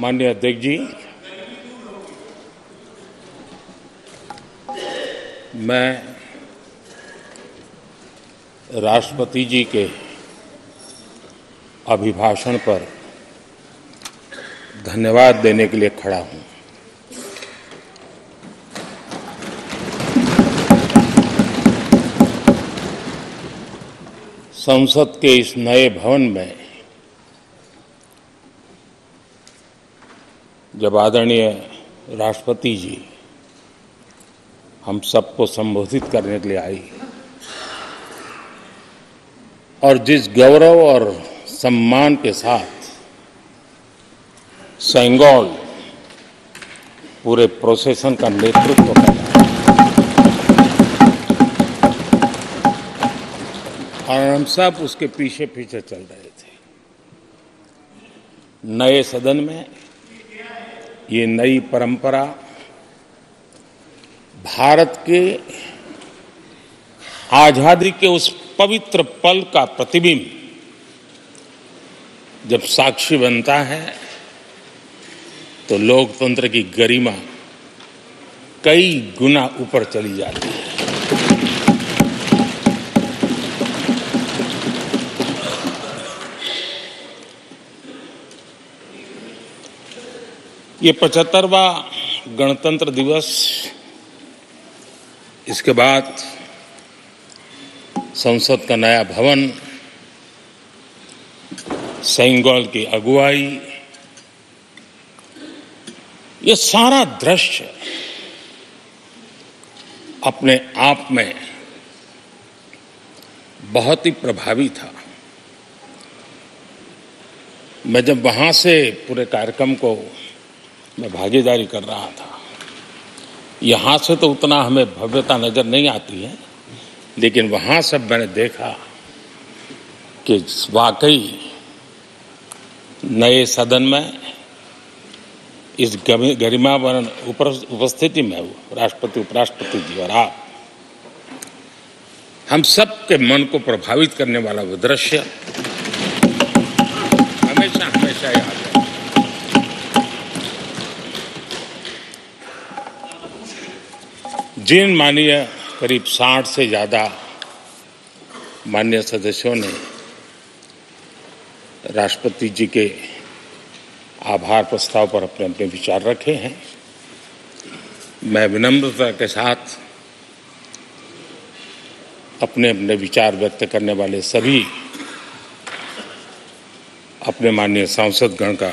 माननीय अध्यक्ष जी, मैं राष्ट्रपति जी के अभिभाषण पर धन्यवाद देने के लिए खड़ा हूं। संसद के इस नए भवन में जब आदरणीय राष्ट्रपति जी हम सबको संबोधित करने के लिए आई और जिस गौरव और सम्मान के साथ सेंगोल पूरे प्रोसेसन का नेतृत्व कर रहा और हम सब उसके पीछे पीछे चल रहे थे। नए सदन में ये नई परंपरा भारत के आजादी के उस पवित्र पल का प्रतिबिंब जब साक्षी बनता है तो लोकतंत्र की गरिमा कई गुना ऊपर चली जाती है। ये 75वां गणतंत्र दिवस, इसके बाद संसद का नया भवन, सेंगोल की अगुवाई, ये सारा दृश्य अपने आप में बहुत ही प्रभावी था। मैं जब वहां से पूरे कार्यक्रम को मैं भागीदारी कर रहा था, यहां से तो उतना हमें भव्यता नजर नहीं आती है, लेकिन वहां सब मैंने देखा कि वाकई नए सदन में इस गरिमापूर्ण उपस्थिति में राष्ट्रपति, उपराष्ट्रपति जी और आप, हम सब के मन को प्रभावित करने वाला वो दृश्य हमेशा हमेशा याद है। जिन माननीय करीब 60 से ज्यादा माननीय सदस्यों ने राष्ट्रपति जी के आभार प्रस्ताव पर अपने अपने विचार रखे हैं, मैं विनम्रता के साथ अपने अपने विचार व्यक्त करने वाले सभी अपने माननीय सांसदगण का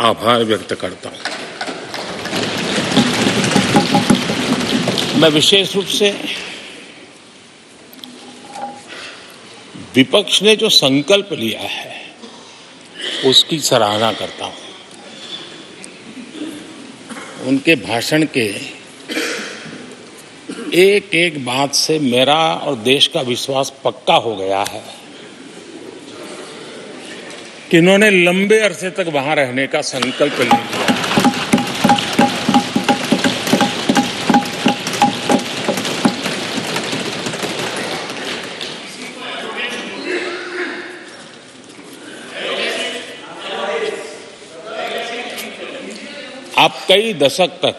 आभार व्यक्त करता हूं। मैं विशेष रूप से विपक्ष ने जो संकल्प लिया है उसकी सराहना करता हूं। उनके भाषण के एक एक बात से मेरा और देश का विश्वास पक्का हो गया है कि इन्होंने लंबे अरसे तक वहां रहने का संकल्प लिया। आप कई दशक तक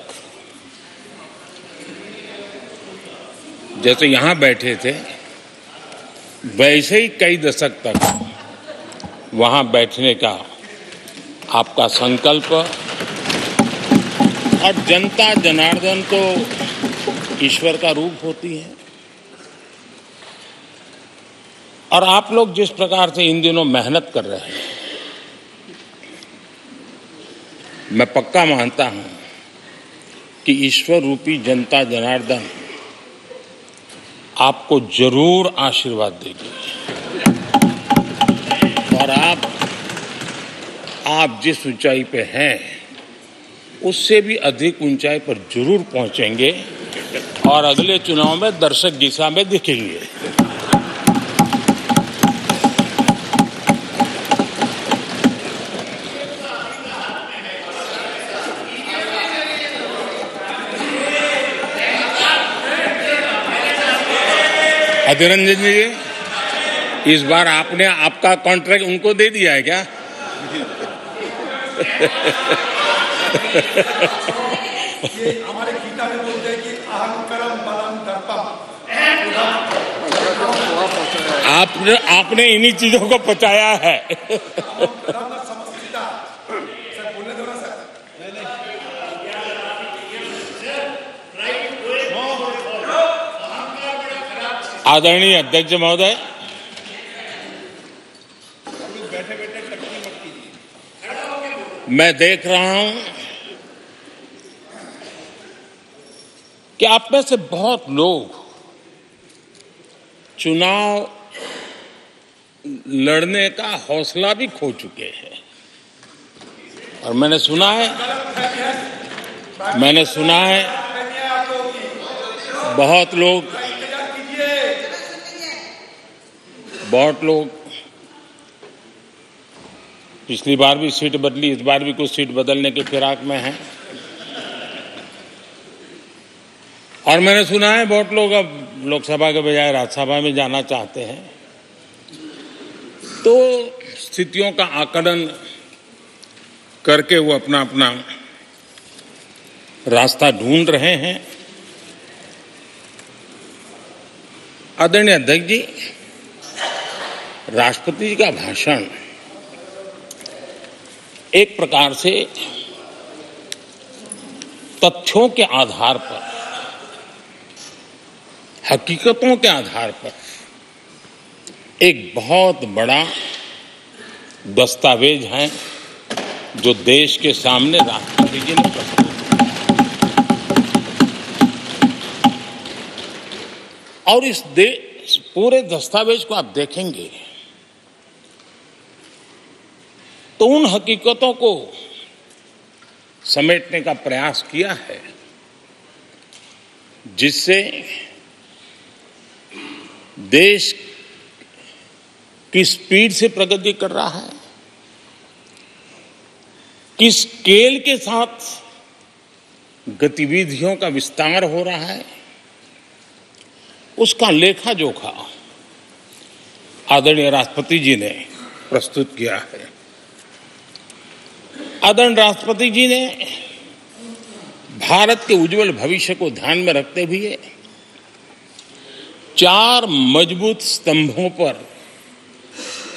जैसे यहां बैठे थे, वैसे ही कई दशक तक वहां बैठने का आपका संकल्प, और जनता जनार्दन तो ईश्वर का रूप होती है, और आप लोग जिस प्रकार से इन दिनों मेहनत कर रहे हैं, मैं पक्का मानता हूं कि ईश्वर रूपी जनता जनार्दन आपको जरूर आशीर्वाद देगी और आप जिस ऊंचाई पे हैं उससे भी अधिक ऊंचाई पर जरूर पहुंचेंगे और अगले चुनाव में दर्शक दिशा में दिखेंगे। अधीर रंजन जी, इस बार आपने आपका कॉन्ट्रैक्ट उनको दे दिया है क्या? ये हमारे गीता में बोलते हैं कि अहंकारम बलम दर्पम। आपने इन्हीं चीजों को पचाया है। आदरणीय अध्यक्ष महोदय, मैं देख रहा हूं कि आप में से बहुत लोग चुनाव लड़ने का हौसला भी खो चुके हैं। और मैंने सुना है बहुत लोग पिछली बार भी सीट बदली, इस बार भी कुछ सीट बदलने के फिराक में हैं। और मैंने सुना है बहुत लोग अब लोकसभा के बजाय राज्यसभा में जाना चाहते हैं। तो स्थितियों का आकलन करके वो अपना अपना रास्ता ढूंढ रहे हैं। आदरणीय अध्यक्ष जी, राष्ट्रपति जी का भाषण एक प्रकार से तथ्यों के आधार पर, हकीकतों के आधार पर एक बहुत बड़ा दस्तावेज है जो देश के सामने राष्ट्रपति जी ने प्रस्तुत किया। और इस पूरे दस्तावेज को आप देखेंगे तो उन हकीकतों को समेटने का प्रयास किया है जिससे देश किस स्पीड से प्रगति कर रहा है, किस स्केल के साथ गतिविधियों का विस्तार हो रहा है, उसका लेखा जोखा आदरणीय राष्ट्रपति जी ने प्रस्तुत किया है। आदरणीय राष्ट्रपति जी ने भारत के उज्जवल भविष्य को ध्यान में रखते हुए 4 मजबूत स्तंभों पर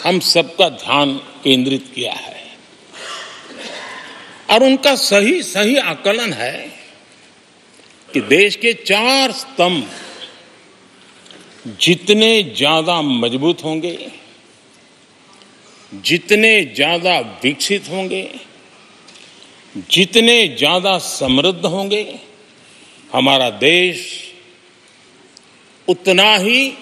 हम सबका ध्यान केंद्रित किया है। और उनका सही आकलन है कि देश के 4 स्तंभ जितने ज्यादा मजबूत होंगे, जितने ज्यादा विकसित होंगे, जितने ज्यादा समृद्ध होंगे, हमारा देश उतना ही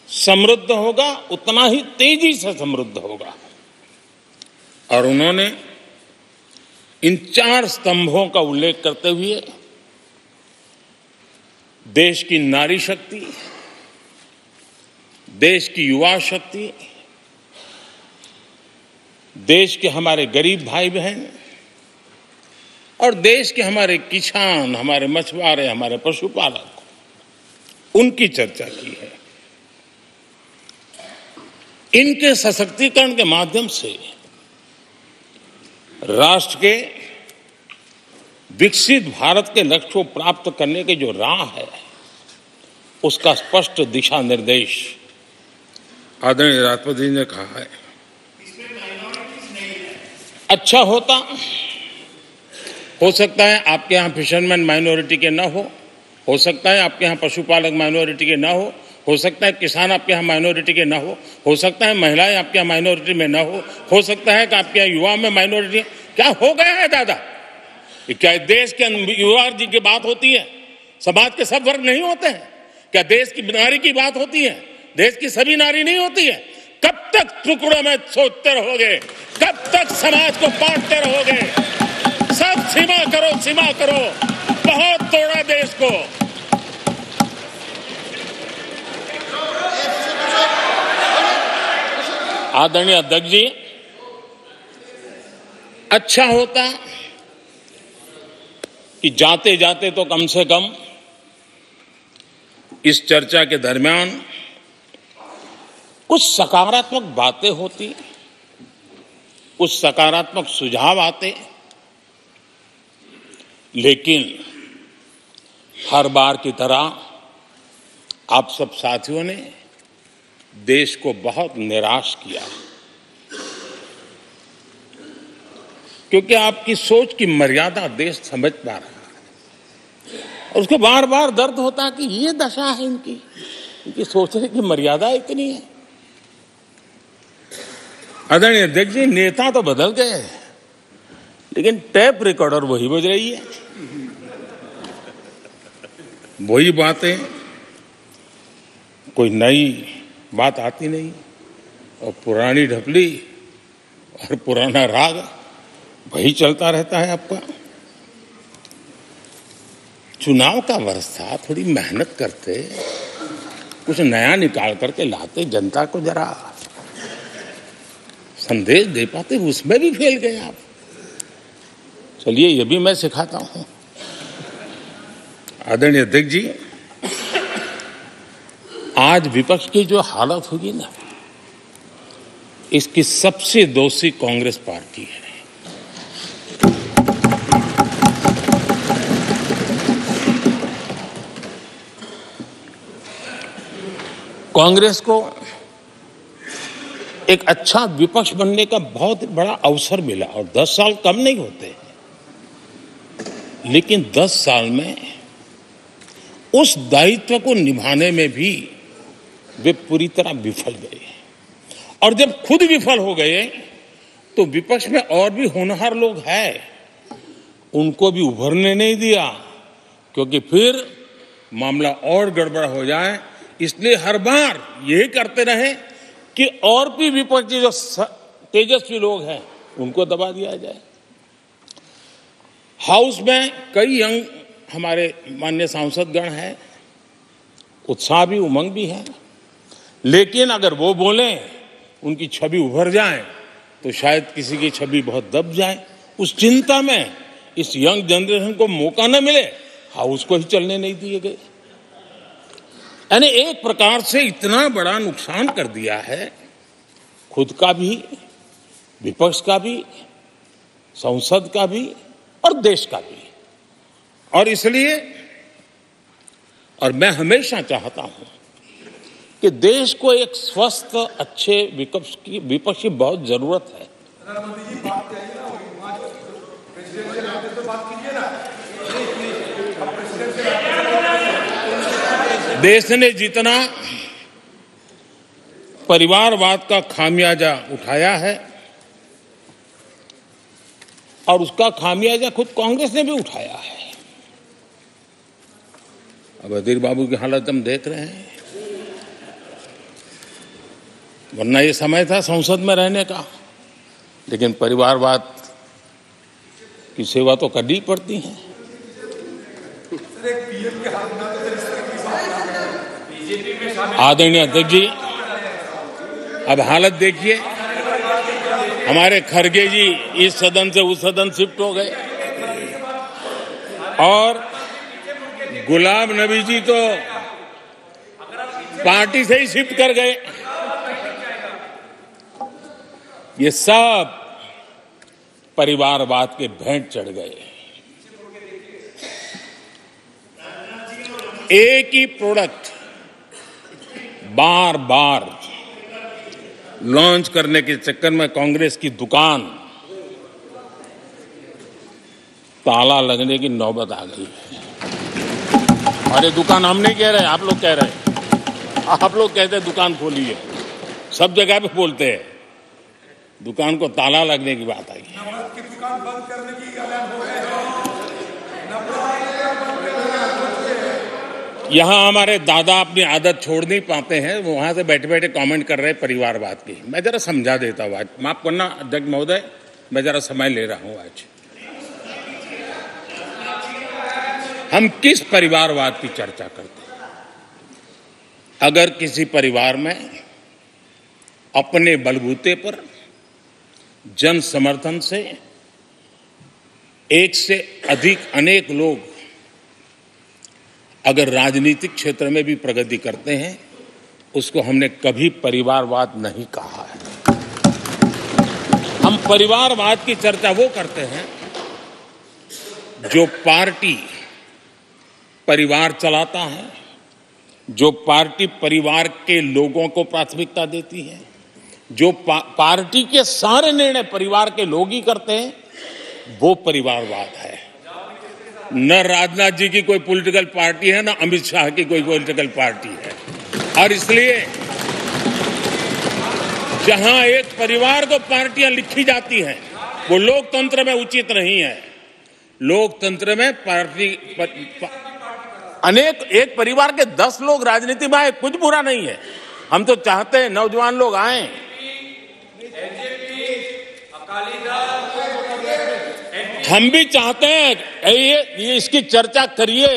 समृद्ध होगा, उतना ही तेजी से समृद्ध होगा। और उन्होंने इन 4 स्तंभों का उल्लेख करते हुए देश की नारी शक्ति, देश की युवा शक्ति, देश के हमारे गरीब भाई बहन और देश के हमारे किसान, हमारे मछुआरे, हमारे पशुपालक, उनकी चर्चा की है। इनके सशक्तिकरण के माध्यम से राष्ट्र के विकसित भारत के लक्ष्य को प्राप्त करने की जो राह है, उसका स्पष्ट दिशा निर्देश आदरणीय राष्ट्रपति जी ने कहा है। अच्छा हो सकता है आपके यहाँ फिशरमैन माइनॉरिटी के ना हो सकता है आपके यहाँ पशुपालक माइनॉरिटी के ना हो सकता है किसान आपके यहाँ माइनॉरिटी के ना हो सकता है महिलाएं आपके यहाँ माइनॉरिटी में ना हो सकता है कि आपके यहाँ युवा में माइनॉरिटी। क्या हो गया है दादा? क्या देश के युवा जी की बात होती है? समाज के सब वर्ग नहीं होते हैं क्या? देश की नारी की बात होती है? देश की सभी नारी नहीं होती है? कब तक टुकड़ों में सोचते रहोगे? कब तक समाज को बांटते रहोगे? सब सीमा करो, बहुत तोड़ा देश को। आदरणीय अध्यक्ष जी, अच्छा होता कि जाते जाते तो कम से कम इस चर्चा के दरमियान कुछ सकारात्मक बातें होती, कुछ सकारात्मक सुझाव आते, लेकिन हर बार की तरह आप सब साथियों ने देश को बहुत निराश किया, क्योंकि आपकी सोच की मर्यादा देश समझ पा रहा है और उसको बार बार दर्द होता है कि ये दशा है इनकी सोचने की मर्यादा इतनी है। आदरणीय अध्यक्ष जी, नेता तो बदल गए, लेकिन टेप रिकॉर्डर वही बज रही है, वही बातें, कोई नई बात आती नहीं, और पुरानी ढपली और पुराना राग वही चलता रहता है आपका। चुनाव का वर्ष था, थोड़ी मेहनत करते, कुछ नया निकाल करके लाते, जनता को जरा संदेश दे पाते, उसमें भी फेल गए आप। चलिए, ये भी मैं सिखाता हूं। आदरणीय अध्यक्ष जी, आज विपक्ष की जो हालत होगी ना, इसकी सबसे दोषी कांग्रेस पार्टी है। कांग्रेस को एक अच्छा विपक्ष बनने का बहुत बड़ा अवसर मिला, और 10 साल कम नहीं होते, लेकिन 10 साल में उस दायित्व को निभाने में भी वे पूरी तरह विफल गए। और जब खुद विफल हो गए तो विपक्ष में और भी होनहार लोग हैं, उनको भी उभरने नहीं दिया, क्योंकि फिर मामला और गड़बड़ हो जाए। इसलिए हर बार यही करते रहे कि और भी विपक्षी जो तेजस्वी लोग हैं उनको दबा दिया जाए। हाउस में कई यंग हमारे माननीय सांसदगण हैं, उत्साह भी उमंग भी है, लेकिन अगर वो बोलें, उनकी छवि उभर जाए, तो शायद किसी की छवि बहुत दब जाए। उस चिंता में इस यंग जनरेशन को मौका न मिले, हाउस को ही चलने नहीं दिए गए। यानी एक प्रकार से इतना बड़ा नुकसान कर दिया है, खुद का भी, विपक्ष का भी, संसद का भी और देश का भी। और इसलिए, और मैं हमेशा चाहता हूं कि देश को एक स्वस्थ अच्छे विपक्ष की बहुत जरूरत है। प्रधानमंत्री जी, बात करिए ना, वहाँ प्रेसिडेंशियल आते तो बात कीजिए ना। देश ने जितना परिवारवाद का खामियाजा उठाया है, और उसका खामियाजा खुद कांग्रेस ने भी उठाया है। अब अधीर बाबू की हालत हम देख रहे हैं, वरना ये समय था संसद में रहने का, लेकिन परिवारवाद की सेवा तो करनी पड़ती है। आदरणीय अध्यक्ष जी, अब हालत देखिए, हमारे खड़गे जी इस सदन से उस सदन शिफ्ट हो गए, और गुलाम नबी जी तो पार्टी से ही शिफ्ट कर गए। ये सब परिवारवाद के भेंट चढ़ गए। एक ही प्रोडक्ट बार बार लॉन्च करने के चक्कर में कांग्रेस की दुकान ताला लगने की नौबत आ गई है। और ये दुकान हम नहीं कह रहे, आप लोग कह रहे हैं। आप लोग कहते हैं दुकान खोली है, सब जगह पे बोलते हैं, दुकान को ताला लगने की बात आई है। नवरत्न की दुकान बंद करने की ऐलान हो रहे हैं। यहां हमारे दादा अपनी आदत छोड़ नहीं पाते हैं, वो वहां से बैठे बैठे कमेंट कर रहे हैं परिवारवाद की। मैं जरा समझा देता हूं, आज माफ करना अध्यक्ष महोदय, मैं जरा समय ले रहा हूं। आज हम किस परिवारवाद की चर्चा करते हैं? अगर किसी परिवार में अपने बलबूते पर जन समर्थन से एक से अधिक अनेक लोग अगर राजनीतिक क्षेत्र में भी प्रगति करते हैं, उसको हमने कभी परिवारवाद नहीं कहा है। हम परिवारवाद की चर्चा वो करते हैं जो पार्टी परिवार चलाता है, जो पार्टी परिवार के लोगों को प्राथमिकता देती है, जो पार्टी के सारे निर्णय परिवार के लोग ही करते हैं, वो परिवारवाद है। न राजनाथ जी की कोई पॉलिटिकल पार्टी है, न अमित शाह की कोई पॉलिटिकल पार्टी है। और इसलिए जहां एक परिवार को पार्टियां लिखी जाती हैं, वो लोकतंत्र में उचित नहीं है। लोकतंत्र में पार्टी अनेक एक परिवार के 10 लोग राजनीति में आए, कुछ बुरा नहीं है। हम तो चाहते हैं नौजवान लोग आए। हम भी चाहते हैं ये इसकी चर्चा करिए।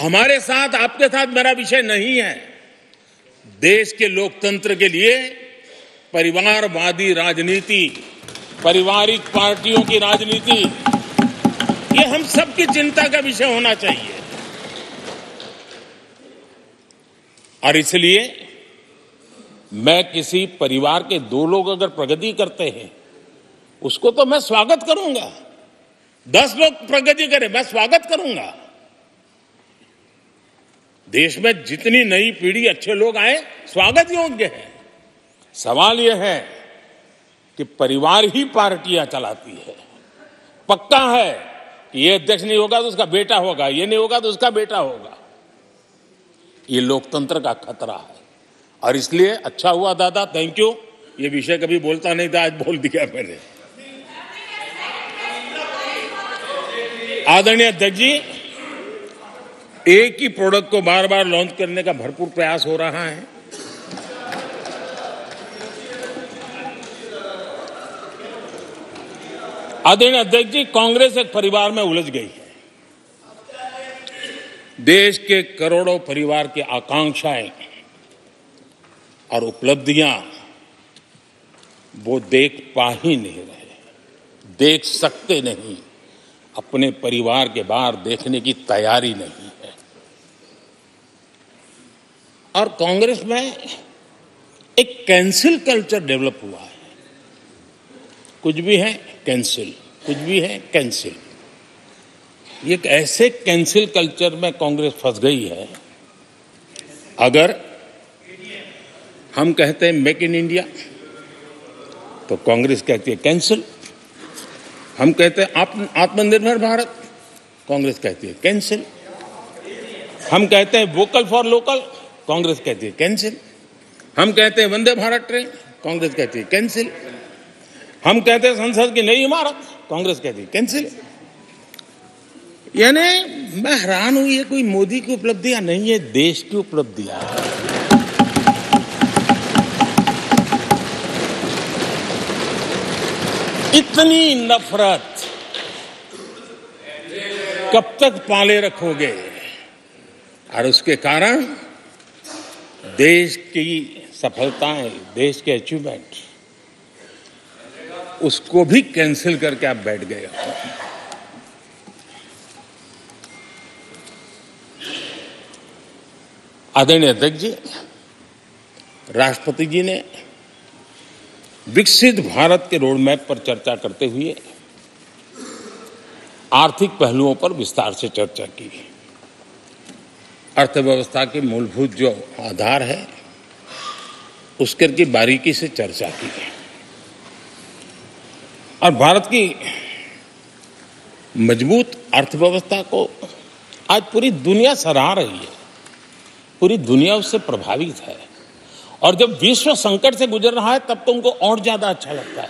हमारे साथ आपके साथ मेरा विषय नहीं है। देश के लोकतंत्र के लिए परिवारवादी राजनीति, पारिवारिक पार्टियों की राजनीति, ये हम सबकी चिंता का विषय होना चाहिए। और इसलिए मैं किसी परिवार के 2 लोग अगर प्रगति करते हैं, उसको तो मैं स्वागत करूंगा। 10 लोग प्रगति करें, मैं स्वागत करूंगा। देश में जितनी नई पीढ़ी अच्छे लोग आए, स्वागत योग्य है। सवाल यह है कि परिवार ही पार्टियां चलाती है। पक्का है कि ये अध्यक्ष नहीं होगा तो उसका बेटा होगा, ये नहीं होगा तो उसका बेटा होगा। ये लोकतंत्र का खतरा है। और इसलिए अच्छा हुआ दादा, थैंक यू। ये विषय कभी बोलता नहीं था, आज बोल दिया मैंने। आदरणीय अध्यक्ष जी, एक ही प्रोडक्ट को बार बार लॉन्च करने का भरपूर प्रयास हो रहा है। आदरणीय अध्यक्ष जी, कांग्रेस एक परिवार में उलझ गई है। देश के करोड़ों परिवार की आकांक्षाएं और उपलब्धियां वो देख पा ही नहीं रहे, देख सकते नहीं, अपने परिवार के बाहर देखने की तैयारी नहीं है। और कांग्रेस में एक कैंसिल कल्चर डेवलप हुआ है। कुछ भी है कैंसिल, कुछ भी है कैंसिल। ये एक ऐसे कैंसिल कल्चर में कांग्रेस फंस गई है। अगर हम कहते हैं मेक इन इंडिया, तो कांग्रेस कहती है कैंसिल। हम कहते हैं आत्मनिर्भर भारत, कांग्रेस कहती है कैंसिल। हम कहते हैं वोकल फॉर लोकल, कांग्रेस कहती है कैंसिल। हम कहते हैं वंदे भारत ट्रेन, कांग्रेस कहती है कैंसिल। हम कहते हैं संसद की नई इमारत, कांग्रेस कहती है कैंसिल। यानी मैं हैरान हूं, ये कोई मोदी की उपलब्धियां नहीं है, देश की उपलब्धियां है। इतनी नफरत कब तक पाले रखोगे? और उसके कारण देश की सफलताएं, देश के अचीवमेंट, उसको भी कैंसिल करके आप बैठ गए हो। आदरणीय अध्यक्ष जी, राष्ट्रपति जी ने विकसित भारत के रोड मैप पर चर्चा करते हुए आर्थिक पहलुओं पर विस्तार से चर्चा की। अर्थव्यवस्था के मूलभूत जो आधार है, उसके की बारीकी से चर्चा की। और भारत की मजबूत अर्थव्यवस्था को आज पूरी दुनिया सराह रही है, पूरी दुनिया उससे प्रभावित है। और जब विश्व संकट से गुजर रहा है, तब तो उनको और ज्यादा अच्छा लगता है।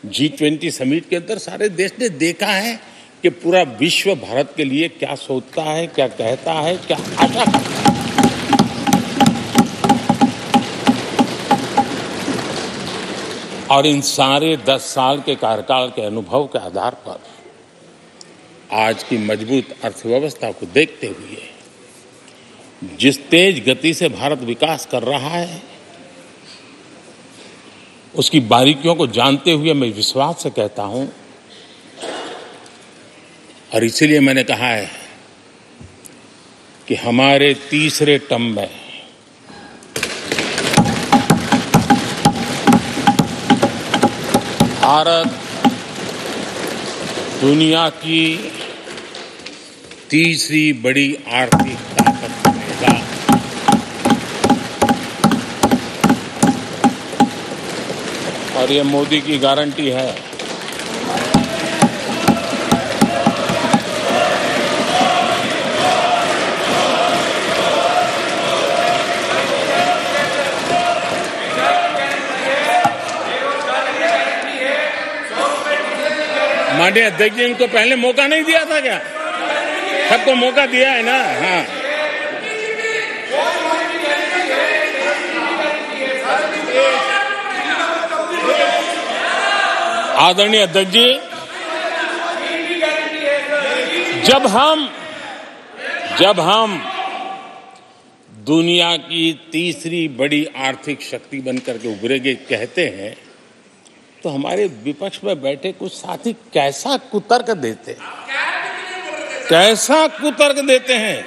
G20 समिट के अंदर सारे देश ने देखा है कि पूरा विश्व भारत के लिए क्या सोचता है, क्या कहता है, क्या आशा करता है। और इन सारे 10 साल के कार्यकाल के अनुभव के आधार पर आज की मजबूत अर्थव्यवस्था को देखते हुए जिस तेज गति से भारत विकास कर रहा है, उसकी बारीकियों को जानते हुए मैं विश्वास से कहता हूं, और इसीलिए मैंने कहा है कि हमारे तीसरे टर्म में भारत दुनिया की तीसरी बड़ी आर्थिक ताकत बनेगा। और ये मोदी की गारंटी है। माननीय अध्यक्ष जी, इनको पहले मौका नहीं दिया था क्या? सबको मौका दिया है ना? हाँ, आदरणीय अध्यक्ष जी, जब हम दुनिया की तीसरी बड़ी आर्थिक शक्ति बनकर के उभरेंगे कहते हैं, तो हमारे विपक्ष में बैठे कुछ साथी कैसा कुतर्क देते हैं।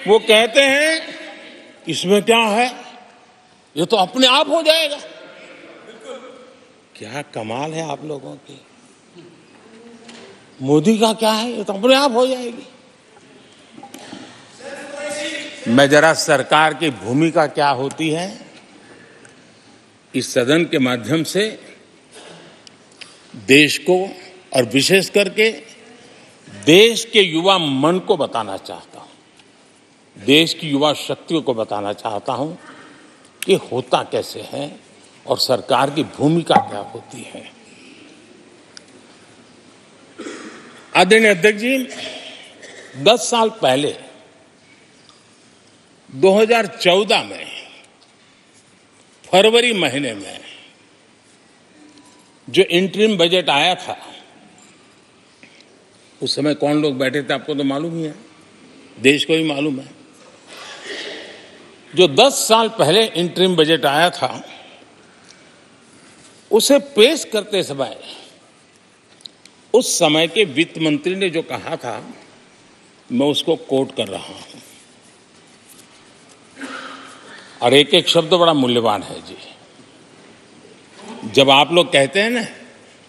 वो कहते हैं इसमें क्या है, ये तो अपने आप हो जाएगा। क्या कमाल है आप लोगों की। मोदी का क्या है, ये तो अपने आप हो जाएगी। मैं जरा सरकार की भूमिका क्या होती है इस सदन के माध्यम से देश को और विशेष करके देश के युवा मन को बताना चाहता हूं, देश की युवा शक्तियों को बताना चाहता हूं कि होता कैसे है और सरकार की भूमिका क्या होती है। आदरणीय अध्यक्ष जी, 10 साल पहले 2014 में फरवरी महीने में जो इंटरिम बजट आया था, उस समय कौन लोग बैठे थे आपको तो मालूम ही है, देश को ही मालूम है। जो 10 साल पहले इंटरिम बजट आया था, उसे पेश करते समय उस समय के वित्त मंत्री ने जो कहा था, मैं उसको कोट कर रहा हूं, और एक एक शब्द बड़ा मूल्यवान है जी। जब आप लोग कहते हैं ना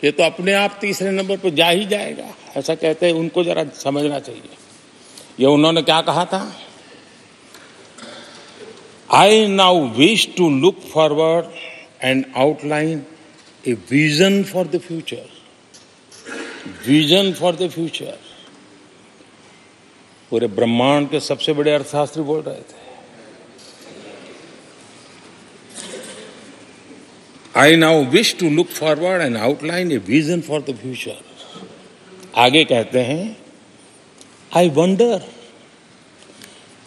कि तो अपने आप तीसरे नंबर पर जा ही जाएगा, ऐसा कहते हैं, उनको जरा समझना चाहिए। ये उन्होंने क्या कहा था, I now wish to look forward and outline a vision for the future. Vision for the future. पूरे ब्रह्मांड के सबसे बड़े अर्थशास्त्री बोल रहे थे। I now wish to look forward and outline a vision for the future. आगे कहते हैं, I wonder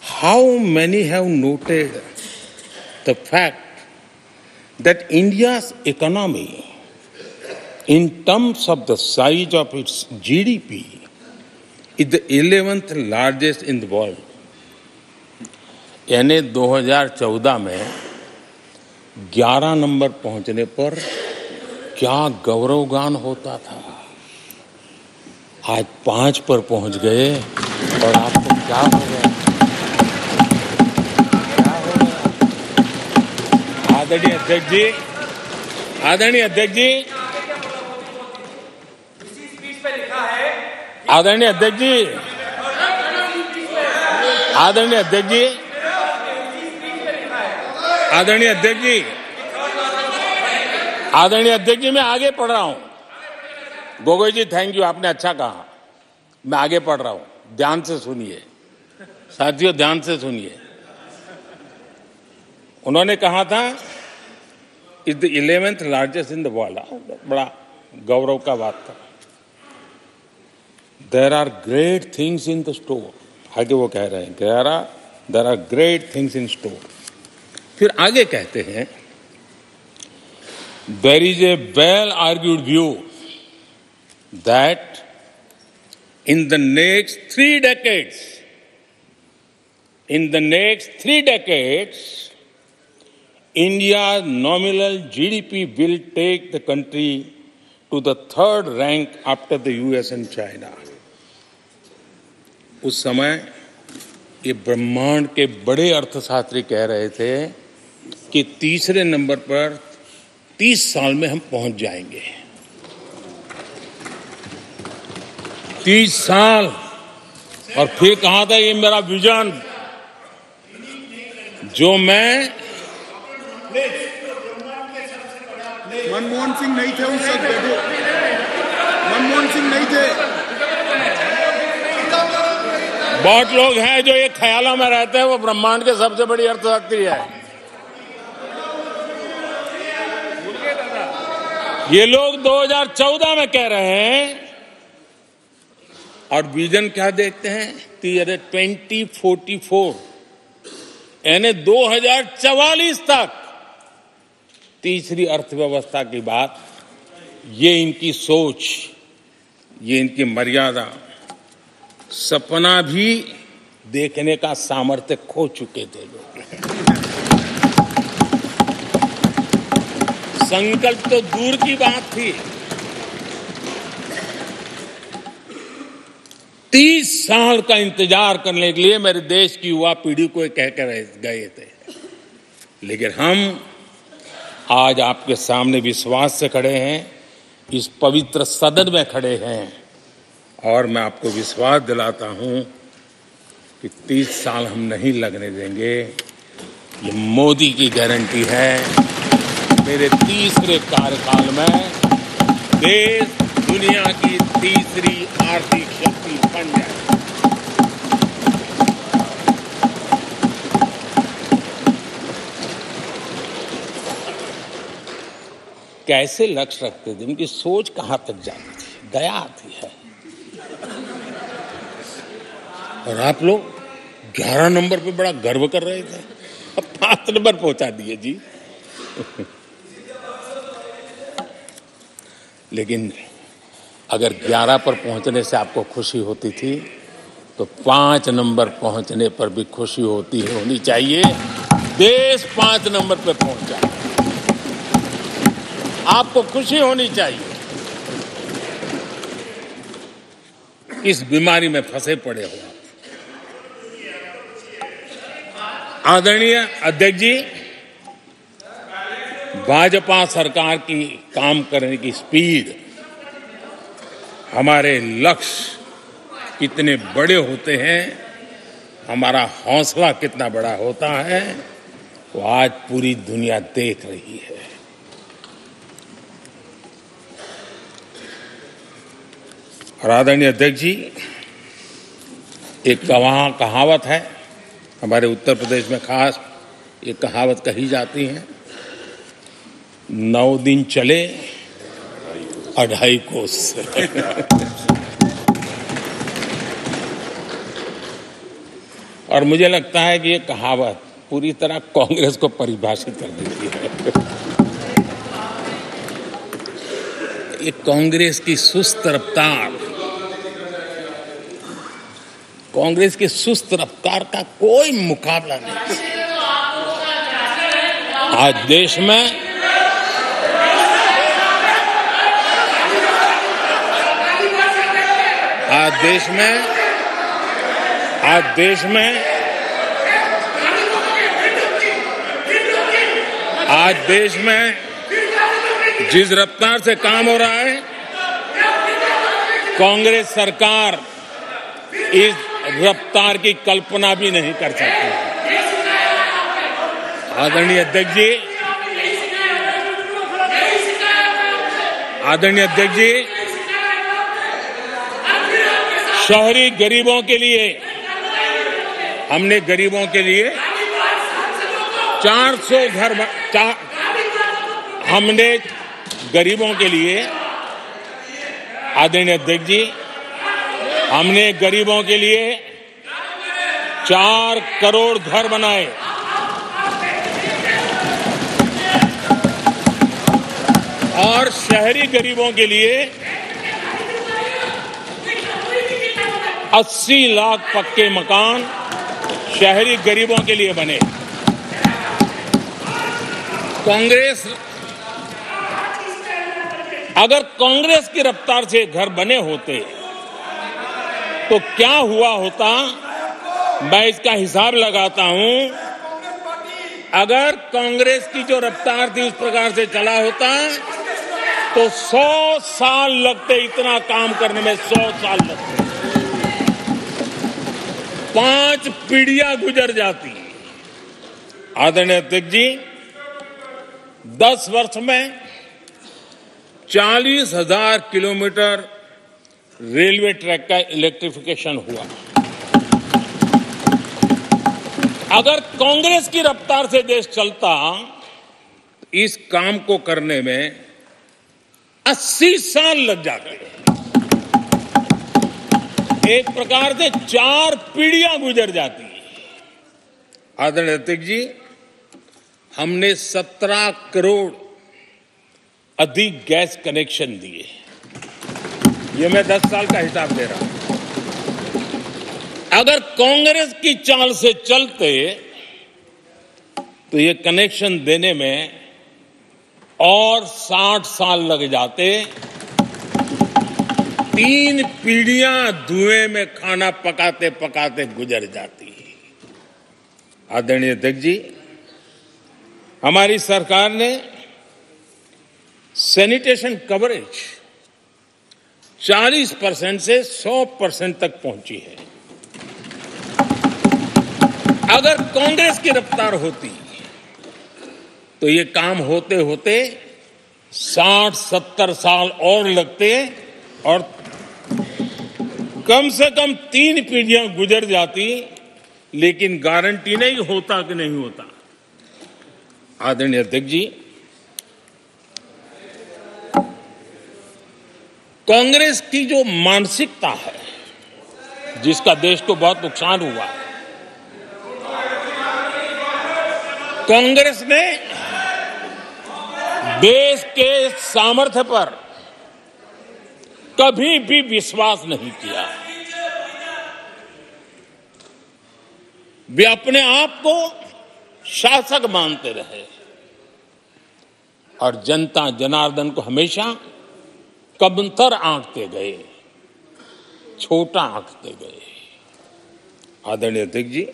how many have noted the fact that India's economy, in terms of the size of its GDP, is the 11th largest in the world. यानी 2014 में 11 number पहुंचने पर क्या गौरवगान होता था। आज 5 पर पहुंच गए और आपको क्या हो गया, आदरणीय अध्यक्ष जी, आदरणीय अध्यक्ष जी, आदरणीय अध्यक्ष जी, आदरणीय अध्यक्ष जी, आदरणीय अध्यक्ष जी, आदरणीय अध्यक्ष जी, मैं आगे पढ़ रहा हूं। गोगोई जी, थैंक यू, आपने अच्छा कहा। मैं आगे पढ़ रहा हूं, ध्यान से सुनिए साथियों, ध्यान से सुनिए। उन्होंने कहा था is the 11th largest in the world. बड़ा गौरव का बात था। There are great things in the store. आगे वो कह रहे हैं, there are great things in store. फिर आगे कहते हैं, there is a well argued view that in the next 3 decades, India's nominal GDP will take the country to the 3rd rank after the US and China. उस समय ये ब्रह्मांड के बड़े अर्थशास्त्री कह रहे थे कि तीसरे नंबर पर 30 साल में हम पहुंच जाएंगे। 30 साल और फिर कहा था ये मेरा विजन जो मैं मनमोहन सिंह नहीं थे उस वक्त, देखो मनमोहन सिंह नहीं थे। बहुत लोग हैं जो ये ख्यालों में रहते हैं वो ब्रह्मांड के सबसे बड़ी अर्थशक्ति है। ये लोग 2014 में कह रहे हैं और विजन क्या देखते हैं 2044 यानी 2044 तक तीसरी अर्थव्यवस्था की बात। ये इनकी सोच, ये इनकी मर्यादा, सपना भी देखने का सामर्थ्य खो चुके थे लोग। संकल्प तो दूर की बात थी। 30 साल का इंतजार करने के लिए मेरे देश की युवा पीढ़ी को कह कर गए थे, लेकिन हम आज आपके सामने विश्वास से खड़े हैं, इस पवित्र सदन में खड़े हैं और मैं आपको विश्वास दिलाता हूं कि 30 साल हम नहीं लगने देंगे। ये मोदी की गारंटी है। मेरे तीसरे कार्यकाल में देश दुनिया की तीसरी आर्थिक शक्ति बन जाए। कैसे लक्ष्य रखते थे, उनकी सोच कहां तक जाती थी, दया आती है। और आप लोग 11 नंबर पे बड़ा गर्व कर रहे थे, अब 5 नंबर पहुंचा दिए जी। लेकिन अगर 11 पर पहुंचने से आपको खुशी होती थी तो 5 नंबर पहुंचने पर भी खुशी होनी चाहिए। देश 5 नंबर पे पहुंचा, आपको खुशी होनी चाहिए। इस बीमारी में फंसे पड़े हो। आदरणीय अध्यक्ष जी, भाजपा सरकार की काम करने की स्पीड, हमारे लक्ष्य कितने बड़े होते हैं, हमारा हौसला कितना बड़ा होता है, वो आज पूरी दुनिया देख रही है। और आदरणीय अध्यक्ष जी, एक कहावत है हमारे उत्तर प्रदेश में, खास एक कहावत कही जाती है, 9 दिन चले 2.5 कोस। और मुझे लगता है कि ये कहावत पूरी तरह कांग्रेस को परिभाषित कर देती है। ये कांग्रेस की सुस्त रफ्तार, कांग्रेस की सुस्त रफ्तार का कोई मुकाबला नहीं। आज देश में जिस रफ्तार से काम हो रहा है, कांग्रेस सरकार इस रफ्तार की कल्पना भी नहीं कर सकती। आदरणीय अध्यक्ष जी, शहरी गरीबों के लिए हमने गरीबों के लिए 400 घर हमने गरीबों के लिए, आदरणीय अध्यक्ष जी, हमने गरीबों के लिए 4 करोड़ घर बनाए। और शहरी गरीबों के लिए 80 लाख पक्के मकान शहरी गरीबों के लिए बने। अगर कांग्रेस की रफ्तार से घर बने होते तो क्या हुआ होता, मैं इसका हिसाब लगाता हूं। अगर कांग्रेस की जो रफ्तार थी उस प्रकार से चला होता तो 100 साल लगते, इतना काम करने में 100 साल लगते, 5 पीढ़ियां गुजर जाती। आदरणीय अध्यक्ष जी, 10 वर्ष में 40,000 किलोमीटर रेलवे ट्रैक का इलेक्ट्रिफिकेशन हुआ। अगर कांग्रेस की रफ्तार से देश चलता, इस काम को करने में 80 साल लग जाते। एक प्रकार से 4 पीढ़ियां गुजर जाती। आदरणीय अध्यक्ष जी, हमने 17 करोड़ अधिक गैस कनेक्शन दिए। ये मैं 10 साल का हिसाब दे रहा हूं। अगर कांग्रेस की चाल से चलते तो ये कनेक्शन देने में और 60 साल लग जाते। 3 पीढ़ियां धुएं में खाना पकाते पकाते गुजर जाती। आदरणीय अध्यक्ष जी, हमारी सरकार ने सैनिटेशन कवरेज 40% से 100% तक पहुंची है। अगर कांग्रेस की रफ्तार होती तो ये काम होते होते 60-70 साल और लगते और कम से कम 3 पीढ़ियां गुजर जाती, लेकिन गारंटी नहीं होता कि नहीं होता। आदरणीय अध्यक्ष जी, कांग्रेस की जो मानसिकता है, जिसका देश को बहुत नुकसान हुआ है, कांग्रेस ने देश के सामर्थ्य पर कभी भी विश्वास नहीं किया। वे अपने आप को शासक मानते रहे और जनता जनार्दन को हमेशा कमतर आंकते गए, छोटा आंकते गए। आदरणीय अध्यक्ष जी,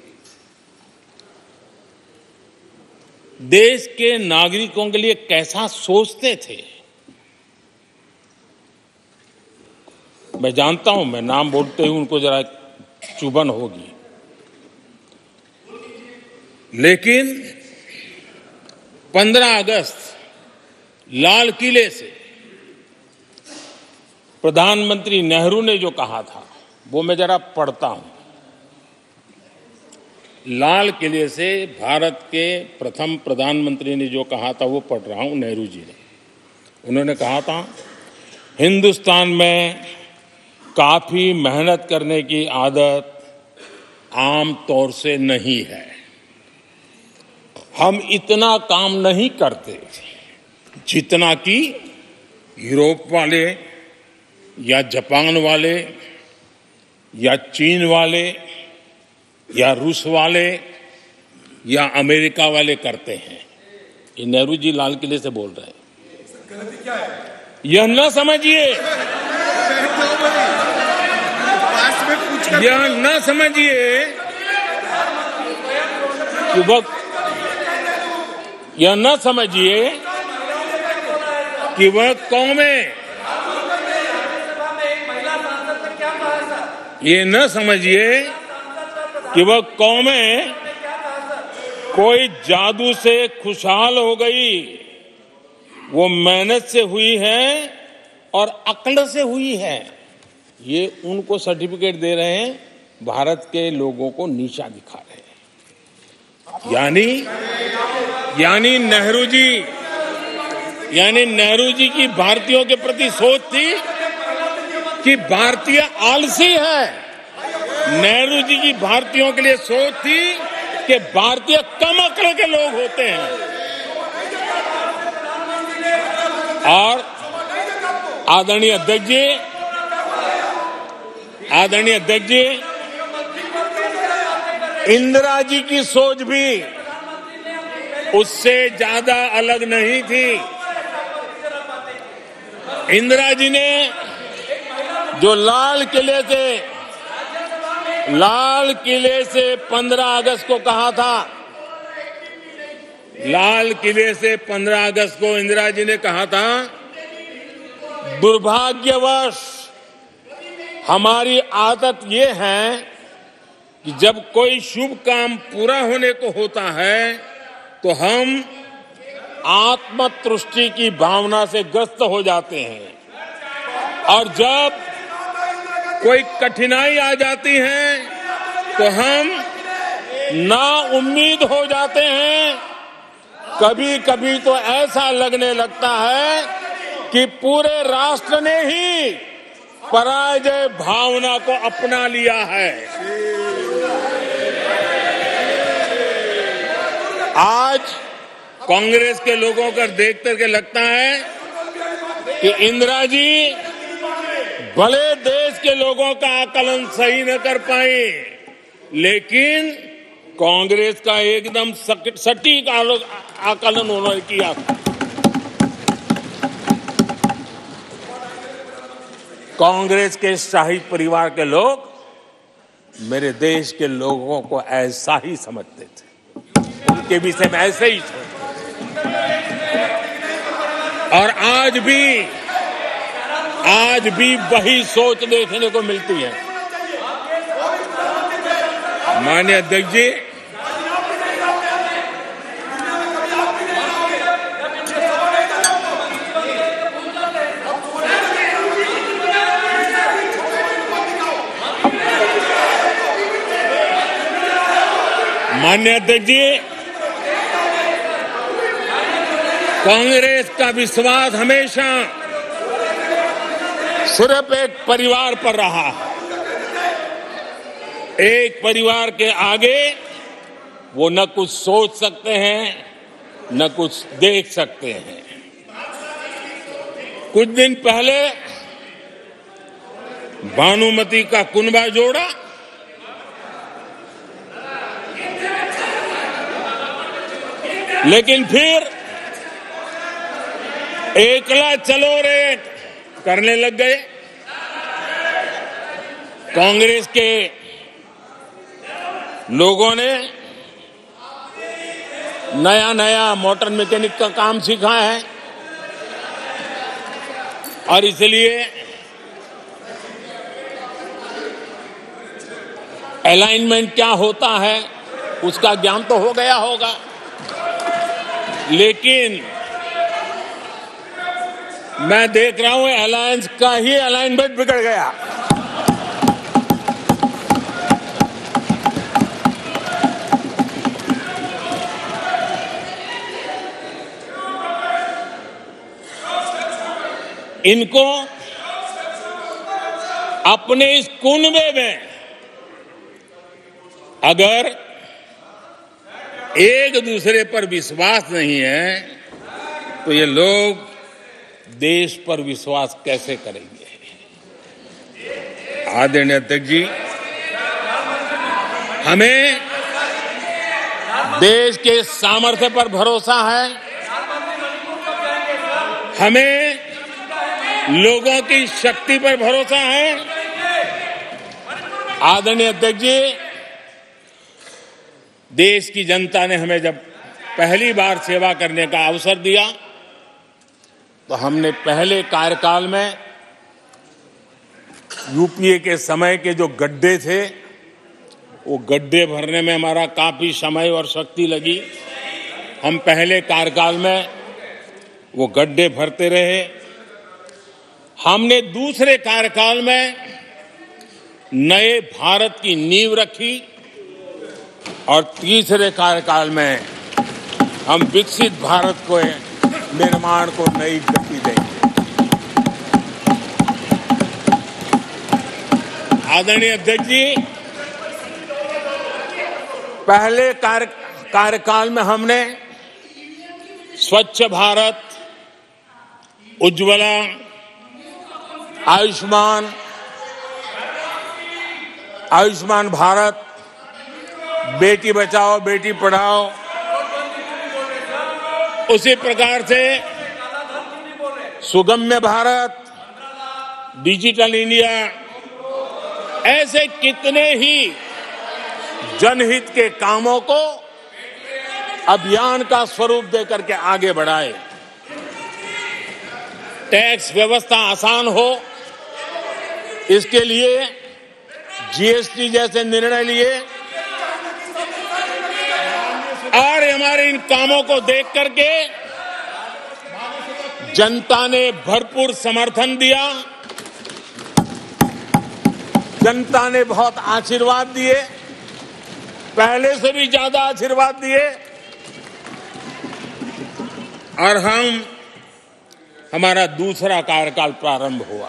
देश के नागरिकों के लिए कैसा सोचते थे, मैं जानता हूं, मैं नाम बोलते ही उनको जरा चुभन होगी, लेकिन 15 अगस्त लाल किले से प्रधानमंत्री नेहरू ने जो कहा था, वो मैं जरा पढ़ता हूं। लाल किले से भारत के प्रथम प्रधानमंत्री ने जो कहा था वो पढ़ रहा हूं, नेहरू जी ने। उन्होंने कहा था, हिंदुस्तान में काफी मेहनत करने की आदत आम तौर से नहीं है। हम इतना काम नहीं करते जितना कि यूरोप वाले या जापान वाले या चीन वाले या रूस वाले या अमेरिका वाले करते हैं। ये नेहरू जी लाल किले से बोल रहे हैं। यह न समझिए, यह न समझिए कि यह न समझिए कि वह कौमें, ये न समझिए कि वह कौमें कोई जादू से खुशहाल हो गई। वो मेहनत से हुई है और अक्ल से हुई है। ये उनको सर्टिफिकेट दे रहे हैं, भारत के लोगों को नीचा दिखा रहे हैं। यानी नेहरू जी की भारतीयों के प्रति सोच थी कि भारतीय आलसी है। नेहरू जी की भारतीयों के लिए सोच थी कि भारतीय कम अक्ल के लोग होते हैं। और आदरणीय अध्यक्ष जी, इंदिरा जी की सोच भी उससे ज्यादा अलग नहीं थी। इंदिरा जी ने जो लाल किले से 15 अगस्त को कहा था, लाल किले से 15 अगस्त को इंदिरा जी ने कहा था दुर्भाग्यवश हमारी आदत ये है कि जब कोई शुभ काम पूरा होने को होता है तो हम आत्मतुष्टि की भावना से ग्रस्त हो जाते हैं और जब कोई कठिनाई आ जाती है तो हम ना उम्मीद हो जाते हैं। कभी कभी तो ऐसा लगने लगता है कि पूरे राष्ट्र ने ही पराजय भावना को अपना लिया है। आज कांग्रेस के लोगों को देख करके लगता है कि इंदिरा जी भले देश के लोगों का आकलन सही न कर पाए, लेकिन कांग्रेस का एकदम सटीक आकलन उन्होंने किया था। कांग्रेस के शाही परिवार के लोग मेरे देश के लोगों को ऐसा ही समझते थे, उनके विषय में ऐसे ही सोचते। और आज भी वही सोच देखने को मिलती है। माननीय अध्यक्ष जी, कांग्रेस का विश्वास हमेशा सिर्फ एक परिवार पर रहा है। एक परिवार के आगे वो न कुछ सोच सकते हैं, न कुछ देख सकते हैं। कुछ दिन पहले भानुमति का कुनबा जोड़ा लेकिन फिर एकला चलो रे करने लग गए। कांग्रेस के लोगों ने नया नया मोटर मैकेनिक का काम सीखा है और इसलिए अलाइनमेंट क्या होता है उसका ज्ञान तो हो गया होगा, लेकिन मैं देख रहा हूं अलायंस का ही अलाइनमेंट बिगड़ गया। इनको अपने इस कुनबे में अगर एक दूसरे पर विश्वास नहीं है तो ये लोग देश पर विश्वास कैसे करेंगे। आदरणीय अध्यक्ष जी, हमें देश के सामर्थ्य पर भरोसा है, हमें लोगों की शक्ति पर भरोसा है। आदरणीय अध्यक्ष जी, देश की जनता ने हमें जब पहली बार सेवा करने का अवसर दिया तो हमने पहले कार्यकाल में यूपीए के समय के जो गड्ढे थे वो गड्ढे भरने में हमारा काफी समय और शक्ति लगी। हम पहले कार्यकाल में वो गड्ढे भरते रहे। हमने दूसरे कार्यकाल में नए भारत की नींव रखी और तीसरे कार्यकाल में हम विकसित भारत को निर्माण को नई गति देंगे। आदरणीय अध्यक्ष जी, पहले कार्यकाल में हमने स्वच्छ भारत, उज्ज्वला, आयुष्मान भारत, बेटी बचाओ बेटी पढ़ाओ, उसी प्रकार से सुगम्य भारत, डिजिटल इंडिया, ऐसे कितने ही जनहित के कामों को अभियान का स्वरूप देकर के आगे बढ़ाए। टैक्स व्यवस्था आसान हो, इसके लिए जीएसटी जैसे निर्णय लिए और हमारे इन कामों को देख करके जनता ने भरपूर समर्थन दिया। जनता ने बहुत आशीर्वाद दिए, पहले से भी ज्यादा आशीर्वाद दिए और हमारा दूसरा कार्यकाल प्रारंभ हुआ।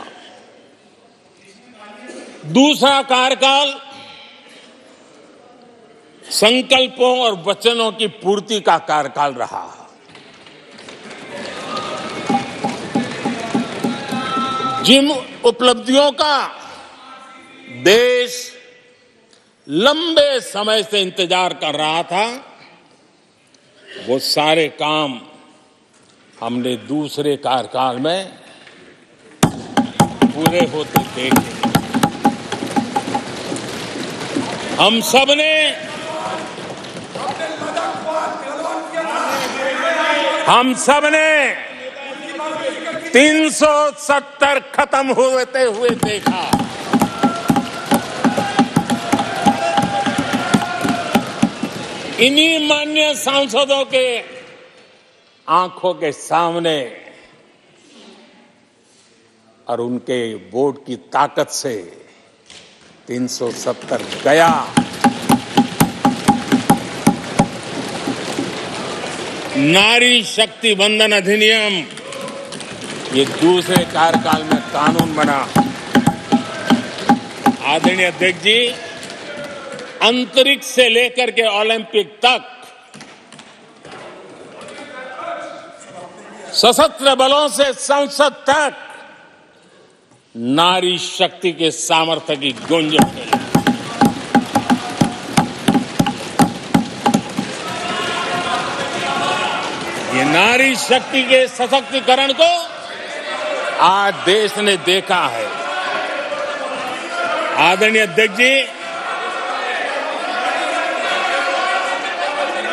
दूसरा कार्यकाल संकल्पों और वचनों की पूर्ति का कार्यकाल रहा। जिन उपलब्धियों का देश लंबे समय से इंतजार कर रहा था, वो सारे काम हमने दूसरे कार्यकाल में पूरे होते देखे। हम सबने 370 खत्म होते हुए देखा। इन्हीं माननीय सांसदों के आंखों के सामने और उनके वोट की ताकत से 370 गया। नारी शक्ति वंदन अधिनियम ये दूसरे कार्यकाल में कानून बना। आदरणीय अध्यक्ष जी, अंतरिक्ष से लेकर के ओलंपिक तक सशस्त्र बलों से संसद तक नारी शक्ति के सामर्थ्य की गूंज उठी। ये नारी शक्ति के सशक्तिकरण को आज देश ने देखा है। आदरणीय अध्यक्ष जी,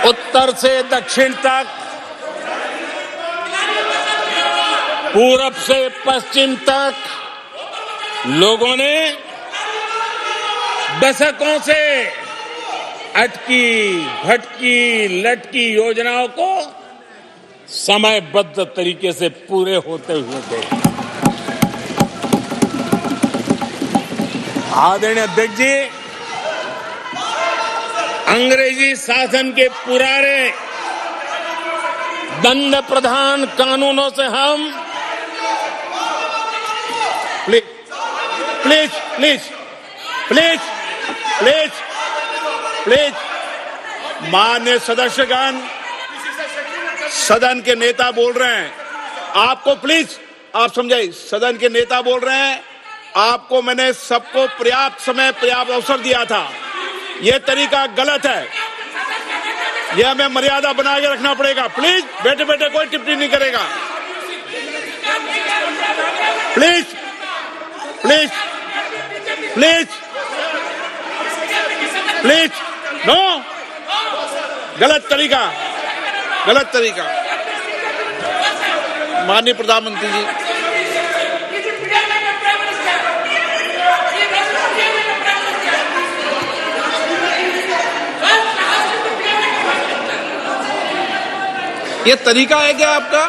उत्तर से दक्षिण तक, पूरब से पश्चिम तक लोगों ने दशकों से अटकी भटकी लटकी योजनाओं को समयबद्ध तरीके से पूरे होते हुए देखा। आदरणीय अध्यक्ष जी, अंग्रेजी शासन के पुराने दंड प्रधान कानूनों से हम प्लीज माननीय सदस्यगण, सदन के नेता बोल रहे हैं, आपको प्लीज आप समझाइए। सदन के नेता बोल रहे हैं, आपको मैंने सबको पर्याप्त समय पर्याप्त अवसर दिया था। यह तरीका गलत है, यह हमें मर्यादा बना के रखना पड़ेगा। प्लीज बैठे बैठे कोई टिप्पणी नहीं करेगा। Please please please please no, गलत तरीका, गलत तरीका। माननीय प्रधानमंत्री जी, ये तरीका है क्या आपका?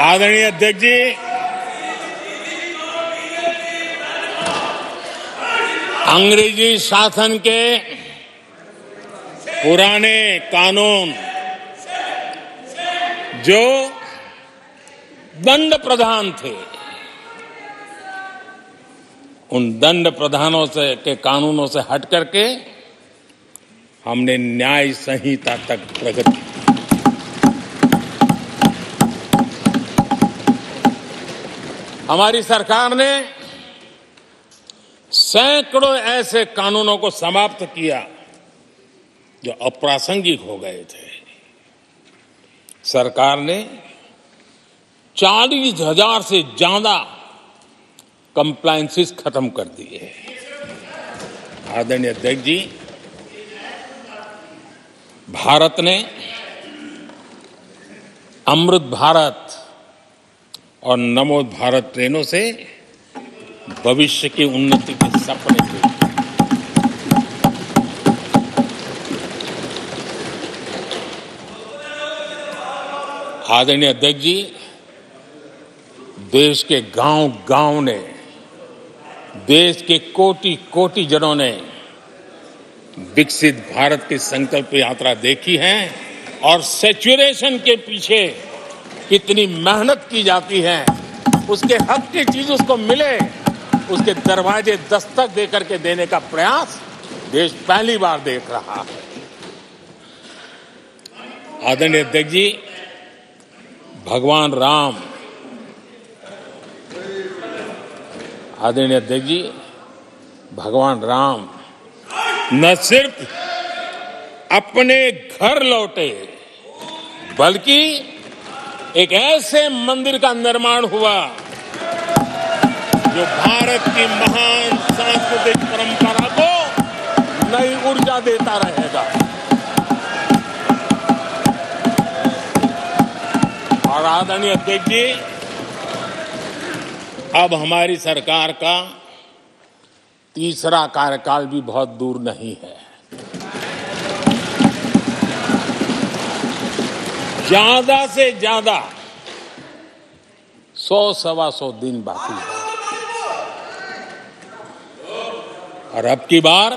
आदरणीय अध्यक्ष जी, अंग्रेजी शासन के पुराने कानून जो दंड प्रधान थे, उन दंड प्रधानों से के कानूनों से हट करके हमने न्याय संहिता तक प्रगति की। हमारी सरकार ने सैकड़ों ऐसे कानूनों को समाप्त किया जो अप्रासंगिक हो गए थे। सरकार ने 40,000 से ज्यादा कंप्लायंसेस खत्म कर दिए। आदरणीय अध्यक्ष जी, भारत ने अमृत भारत और नमो भारत ट्रेनों से भविष्य की उन्नति के सपने देखे। आदरणीय अध्यक्ष जी, देश के गांव-गांव ने, देश के कोटि-कोटि जनों ने विकसित भारत की संकल्प यात्रा देखी है और सैचुरेशन के पीछे कितनी मेहनत की जाती है, उसके हक की चीज उसको मिले, उसके दरवाजे दस्तक देकर के देने का प्रयास देश पहली बार देख रहा है। आदरणीय अध्यक्ष जी, भगवान राम, आदरणीय अध्यक्ष जी, भगवान राम न सिर्फ अपने घर लौटे, बल्कि एक ऐसे मंदिर का निर्माण हुआ जो भारत की महान सांस्कृतिक परंपरा को नई ऊर्जा देता रहेगा। और आदरणीय अध्यक्ष जी, अब हमारी सरकार का तीसरा कार्यकाल भी बहुत दूर नहीं है। ज्यादा से ज्यादा 100-125 दिन बाकी है। और अब की बार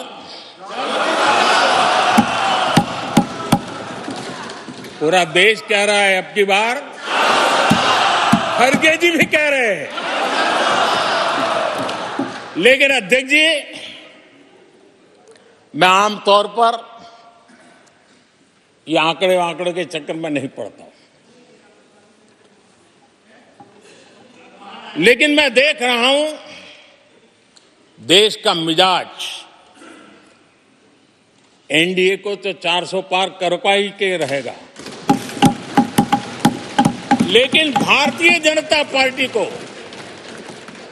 पूरा देश कह रहा है, अब की बार खड़गे जी भी कह रहे हैं। लेकिन अध्यक्ष जी, मैं आमतौर पर ये आंकड़े के चक्कर में नहीं पड़ता हूं, लेकिन मैं देख रहा हूं देश का मिजाज एनडीए को तो 400 पार कर ही के रहेगा, लेकिन भारतीय जनता पार्टी को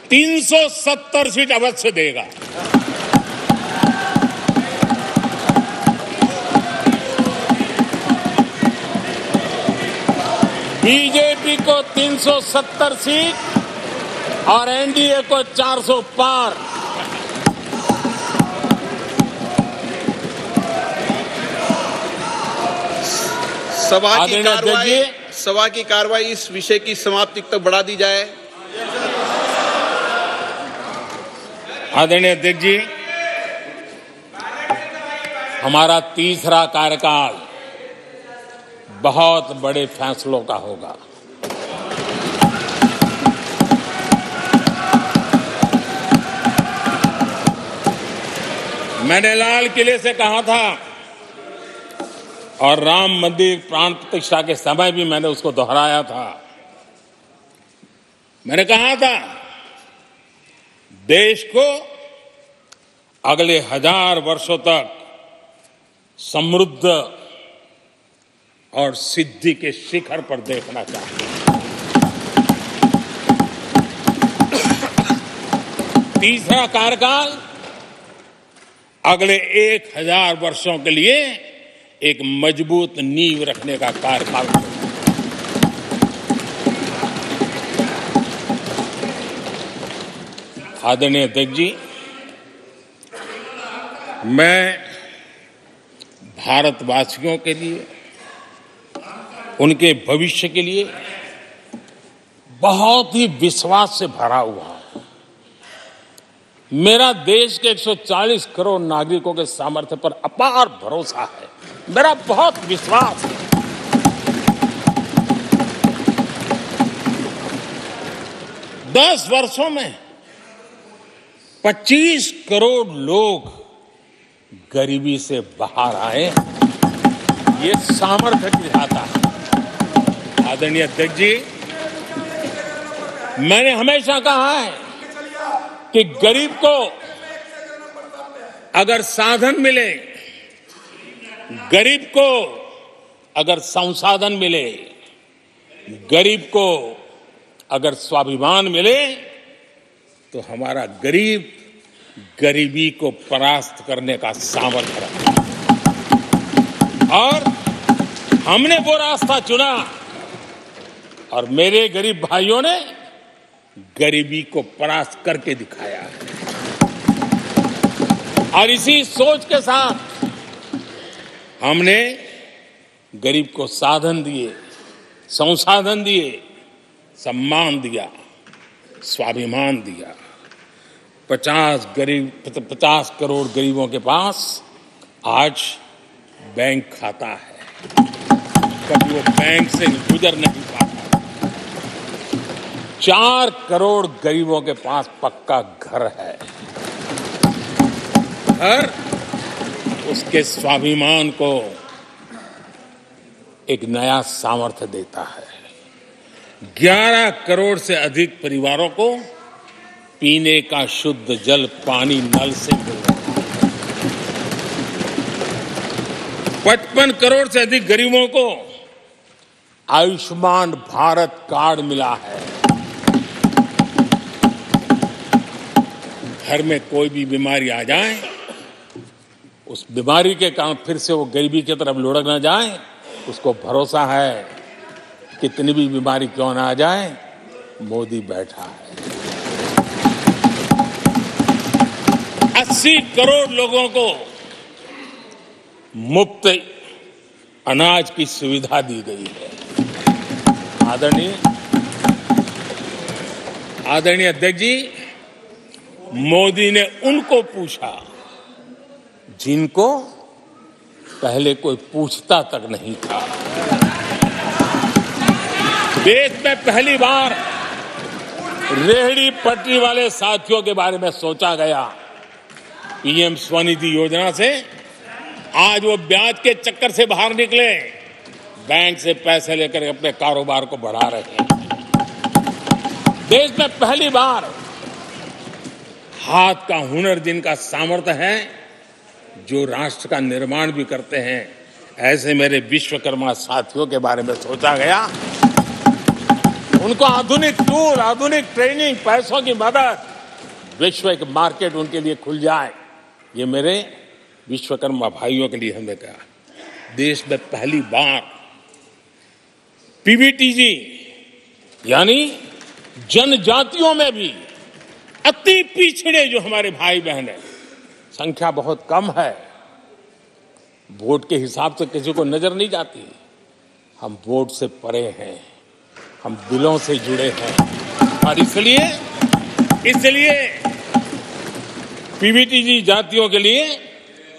370 सीट अवश्य देगा। बीजेपी को 370 सीट और एनडीए को 400 पार। सभा की कार्रवाई इस विषय की समाप्ति तक बढ़ा दी जाए। आदरणीय अध्यक्ष जी, हमारा तीसरा कार्यकाल बहुत बड़े फैसलों का होगा। मैंने लाल किले से कहा था और राम मंदिर प्राण प्रतिष्ठा के समय भी मैंने उसको दोहराया था। मैंने कहा था, देश को अगले 1000 वर्षों तक समृद्ध और सिद्धि के शिखर पर देखना चाहिए। तीसरा कार्यकाल अगले 1000 वर्षों के लिए एक मजबूत नींव रखने का कार्यकाल है। आदरणीय अध्यक्ष जी, मैं भारतवासियों के लिए, उनके भविष्य के लिए बहुत ही विश्वास से भरा हुआ है। मेरा देश के 140 करोड़ नागरिकों के सामर्थ्य पर अपार भरोसा है, मेरा बहुत विश्वास है। दस वर्षों में 25 करोड़ लोग गरीबी से बाहर आए, ये सामर्थ्य दिखाता है। आदरणीय अध्यक्ष जी, मैंने हमेशा कहा है कि गरीब को अगर साधन मिले, गरीब को अगर संसाधन मिले, गरीब को अगर स्वाभिमान मिले, तो हमारा गरीब गरीबी को परास्त करने का सामर्थ्य रखता है। और हमने वो रास्ता चुना और मेरे गरीब भाइयों ने गरीबी को परास्त करके दिखाया है। और इसी सोच के साथ हमने गरीब को साधन दिए, संसाधन दिए, सम्मान दिया, स्वाभिमान दिया। 50 करोड़ गरीबों के पास आज बैंक खाता है, कभी वो बैंक से गुजर नहीं पाता। 4 करोड़ गरीबों के पास पक्का घर है। घर उसके स्वाभिमान को एक नया सामर्थ्य देता है। 11 करोड़ से अधिक परिवारों को पीने का शुद्ध जल पानी नल से मिल रहा है। 55 करोड़ से अधिक गरीबों को आयुष्मान भारत कार्ड मिला है। घर में कोई भी बीमारी आ जाए, उस बीमारी के कारण फिर से वो गरीबी की तरफ लुढ़क न जाए, उसको भरोसा है कितनी भी बीमारी क्यों ना आ जाए, मोदी बैठा है। 80 करोड़ लोगों को मुफ्त अनाज की सुविधा दी गई है। आदरणीय अध्यक्ष जी, मोदी ने उनको पूछा जिनको पहले कोई पूछता तक नहीं था। देश में पहली बार रेहड़ी पटरी वाले साथियों के बारे में सोचा गया। पीएम स्वनिधि योजना से आज वो ब्याज के चक्कर से बाहर निकले, बैंक से पैसे लेकर अपने कारोबार को बढ़ा रहे हैं। देश में पहली बार हाथ का हुनर जिनका सामर्थ्य है, जो राष्ट्र का निर्माण भी करते हैं, ऐसे मेरे विश्वकर्मा साथियों के बारे में सोचा गया। उनको आधुनिक टूल, आधुनिक ट्रेनिंग, पैसों की मदद, विश्व एक मार्केट उनके लिए खुल जाए, ये मेरे विश्वकर्मा भाइयों के लिए हमने कहा। देश में पहली बार पीवीटीजी यानी जनजातियों में भी अति पिछड़े जो हमारे भाई बहन हैं, संख्या बहुत कम है, वोट के हिसाब से किसी को नजर नहीं जाती। हम वोट से परे हैं, हम दिलों से जुड़े हैं और इसलिए पीवीटीजी जातियों के लिए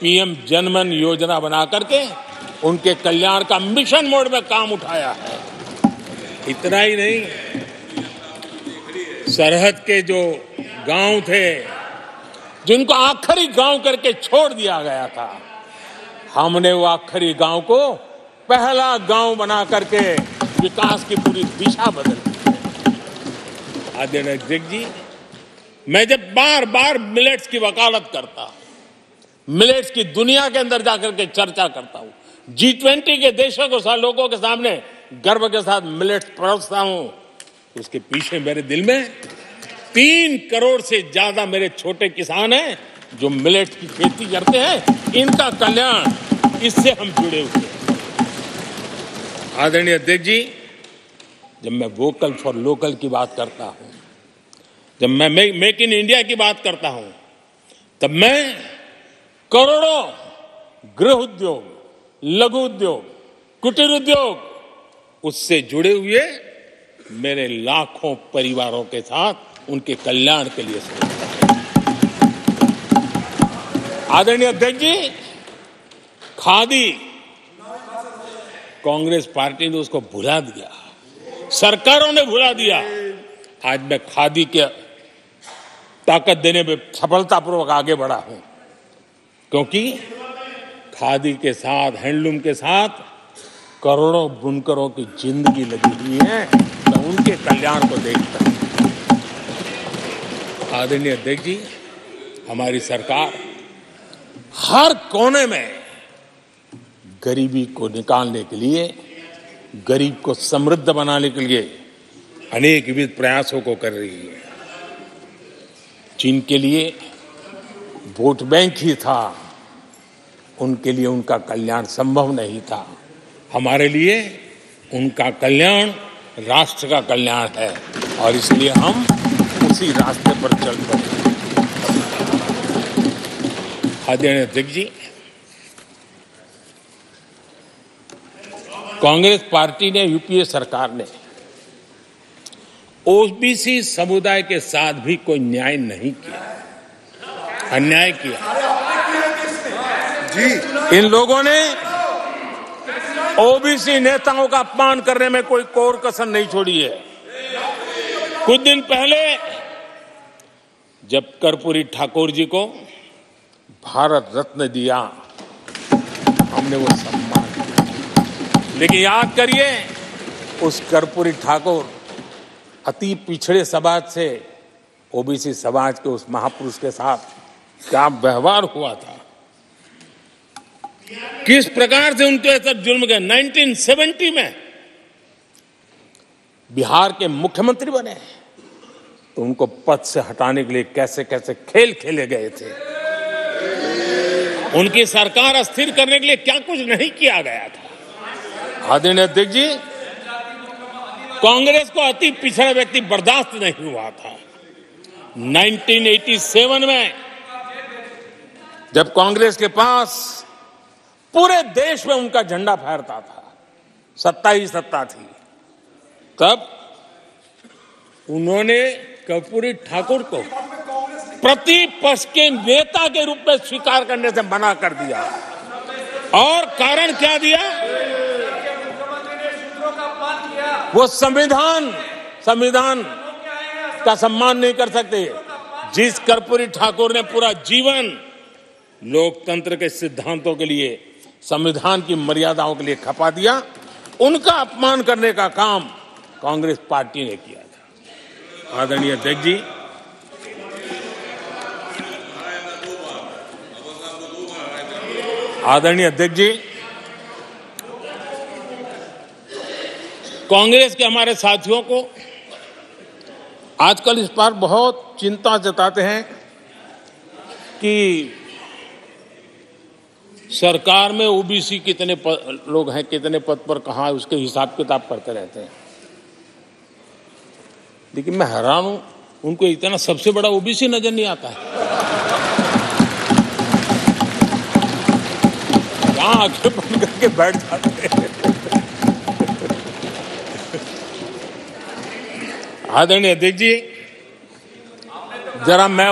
पीएम जनमन योजना बना करके उनके कल्याण का मिशन मोड में काम उठाया है। इतना ही नहीं, सरहद के जो गांव थे जिनको आखिरी गांव करके छोड़ दिया गया था, हमने वो आखिरी गांव को पहला गांव बना करके विकास की पूरी दिशा बदल दी। आदरणीय अध्यक्ष जी, मैं जब बार बार मिलेट्स की वकालत करता हूं, मिलेट्स की दुनिया के अंदर जाकर के चर्चा करता हूं, G20 के देशों को लोगों के सामने गर्व के साथ मिलेट्स परोसता हूं, उसके पीछे मेरे दिल में 3 करोड़ से ज्यादा मेरे छोटे किसान हैं जो मिलेट्स की खेती करते हैं। इनका कल्याण, इससे हम जुड़े हुए हैं। आदरणीय अध्यक्ष जी, जब मैं वोकल फॉर लोकल की बात करता हूं, जब मैं मेक इन इंडिया की बात करता हूं, तब मैं करोड़ों गृह उद्योग, लघु उद्योग, कुटीर उद्योग, उससे जुड़े हुए मेरे लाखों परिवारों के साथ उनके कल्याण के लिए सोचता हूं। आदरणीय अध्यक्ष जी, खादी, कांग्रेस पार्टी ने उसको भुला दिया, सरकारों ने भुला दिया। आज मैं खादी के ताकत देने में सफलतापूर्वक आगे बढ़ा हूं। क्योंकि खादी के साथ, हैंडलूम के साथ करोड़ों बुनकरों की जिंदगी लगी हुई है। मैं उनके कल्याण को देखता हूं। आदरणीय अध्यक्ष जी, हमारी सरकार हर कोने में गरीबी को निकालने के लिए, गरीब को समृद्ध बनाने के लिए अनेक विविध प्रयासों को कर रही है। जिनके लिए वोट बैंक ही था, उनके लिए उनका कल्याण संभव नहीं था। हमारे लिए उनका कल्याण राष्ट्र का कल्याण है और इसलिए हम उसी रास्ते पर चल पड़े। आदरणीय अध्यक्ष जी, कांग्रेस पार्टी ने, यूपीए सरकार ने ओबीसी समुदाय के साथ भी कोई न्याय नहीं किया, अन्याय किया। जी, इन लोगों ने ओबीसी नेताओं का अपमान करने में कोई कोर कसर नहीं छोड़ी है। कुछ दिन पहले जब कर्पूरी ठाकुर जी को भारत रत्न दिया, हमने वो सम्मान किया। लेकिन याद करिए, उस कर्पूरी ठाकुर अति पिछड़े समाज से ओबीसी समाज के उस महापुरुष के साथ क्या व्यवहार हुआ था, किस प्रकार से उनके साथ जुल्म किया। 1970 में बिहार के मुख्यमंत्री बने तो उनको पद से हटाने के लिए कैसे कैसे खेल खेले गए थे। उनकी सरकार अस्थिर करने के लिए क्या कुछ नहीं किया गया था। आदरणीय अध्यक्ष जी, कांग्रेस को अति पिछड़ा व्यक्ति बर्दाश्त नहीं हुआ था। 1987 में जब कांग्रेस के पास पूरे देश में उनका झंडा फहरता था, सत्ता ही सत्ता थी, तब उन्होंने कर्पूरी ठाकुर को प्रतिपक्ष के नेता के रूप में स्वीकार करने से मना कर दिया। और कारण क्या दिया? वो संविधान का सम्मान नहीं कर सकते। जिस कर्पूरी ठाकुर ने पूरा जीवन लोकतंत्र के सिद्धांतों के लिए, संविधान की मर्यादाओं के लिए खपा दिया, उनका अपमान करने का काम कांग्रेस पार्टी ने किया था। आदरणीय अध्यक्ष जी, कांग्रेस के हमारे साथियों को आजकल इस पर बहुत चिंता जताते हैं कि सरकार में ओबीसी कितने लोग हैं, कितने पद पर कहां है, उसके हिसाब किताब करते रहते हैं। लेकिन मैं हैरान हूं, उनको इतना सबसे बड़ा ओबीसी नजर नहीं आता है। कहां आंखें बंद करके बैठ जाते हैं। आदरणीय अध्यक्ष जी, जरा मैं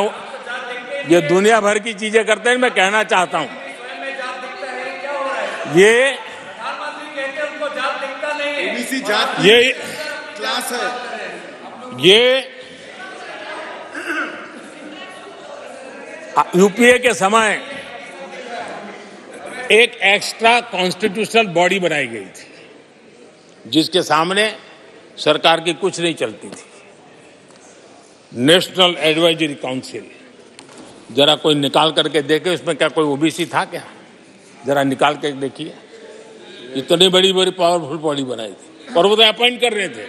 ये दुनिया भर की चीजें करते हैं, मैं कहना चाहता हूं, ये ओबीसी जात ये क्लास है। ये यूपीए के समय एक एक्स्ट्रा कॉन्स्टिट्यूशनल बॉडी बनाई गई थी, जिसके सामने सरकार की कुछ नहीं चलती थी। नेशनल एडवाइजरी काउंसिल, जरा कोई निकाल करके देखे उसमें क्या कोई ओबीसी था क्या? जरा निकाल के देखिए। इतनी बड़ी बड़ी पावरफुल बॉडी बनाई थी और वो तो अपॉइंट कर रहे थे।